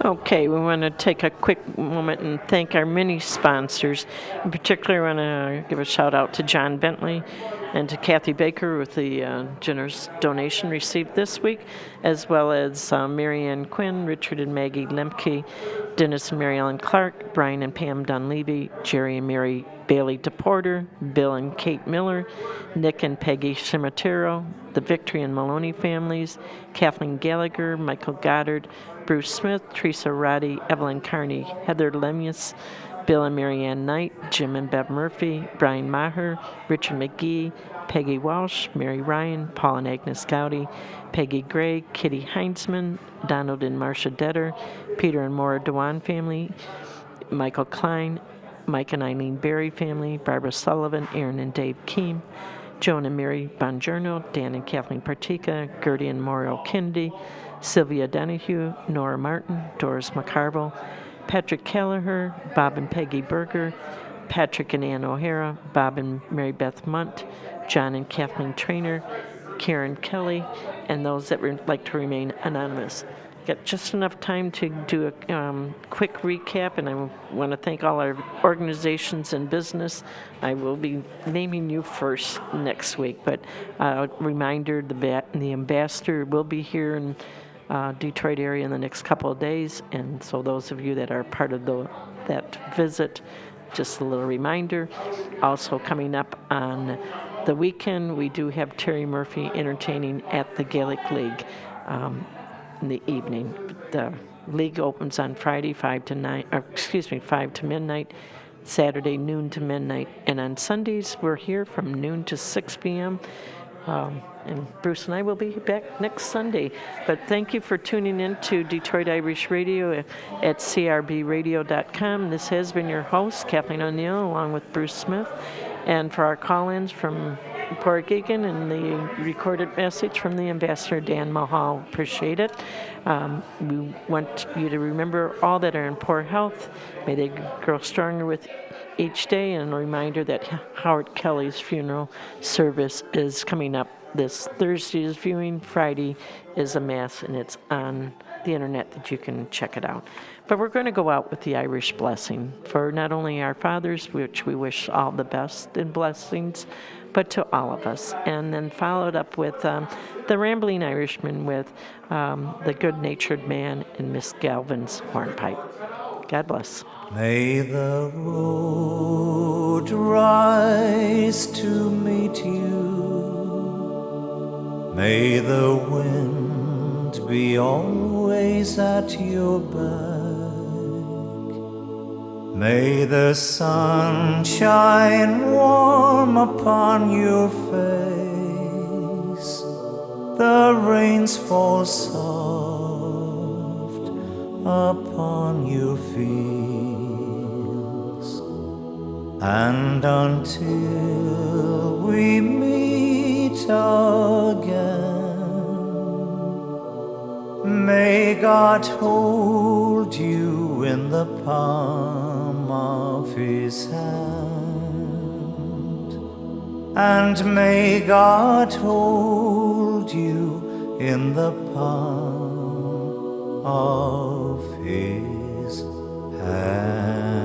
Okay, we want to take a quick moment and thank our many sponsors. In particular, I want to give a shout out to John Bentley and to Kathy Baker with the generous donation received this week, as well as Marianne Quinn, Richard and Maggie Lemke, Dennis and Mary Ellen Clark, Brian and Pam Dunleavy, Jerry and Mary Bailey DePorter, Bill and Kate Miller, Nick and Peggy Cimitero, the Victory and Maloney families, Kathleen Gallagher, Michael Goddard, Bruce Smith, Teresa Roddy, Evelyn Carney, Heather Lemus, Bill and Marianne Knight, Jim and Bev Murphy, Brian Maher, Richard McGee, Peggy Walsh, Mary Ryan, Paul and Agnes Gowdy, Peggy Gray, Kitty Heinzman, Donald and Marcia Detter, Peter and Maura Dewan family, Michael Klein, Mike and Eileen Berry family, Barbara Sullivan, Aaron and Dave Keem, Joan and Mary Bongiorno, Dan and Kathleen Partika, Gertie and Mauriel Kennedy, Sylvia Donahue, Nora Martin, Doris McCarville, Patrick Kelleher, Bob and Peggy Berger, Patrick and Ann O'Hara, Bob and Mary Beth Munt, John and Kathleen Trainer, Karen Kelly, and those that would like to remain anonymous. Got just enough time to do a quick recap, and I want to thank all our organizations and business. I will be naming you first next week, but reminder, the ambassador will be here in Detroit area in the next couple of days, and so those of you that are part of that visit, just a little reminder. Also coming up on the weekend, we do have Terry Murphy entertaining at the Gaelic League in the evening. The league opens on Friday 5 to midnight, Saturday noon to midnight, and on Sundays we're here from noon to 6 p.m. And Bruce and I will be back next Sunday. But thank you for tuning in to Detroit Irish Radio at crbradio.com. This has been your host, Kathleen O'Neill, along with Bruce Smith. And for our call-ins from Port Egan and the recorded message from the Ambassador Dan Mahal, appreciate it. We want you to remember all that are in poor health. May they grow stronger with each day, and a reminder that Howard Kelly's funeral service is coming up. This Thursday is viewing, Friday is a mass, and it's on the internet that you can check it out. But we're going to go out with the Irish blessing for not only our fathers, which we wish all the best in blessings, but to all of us. And then followed up with the Rambling Irishman with the Good-Natured Man and Miss Galvin's hornpipe. God bless. May the road rise to meet you. May the wind be always at your back. May the sun shine warm upon your face. The rains fall soft upon your fields. And until we meet again, may God hold you in the palm of His hand, and may God hold you in the palm of His hand.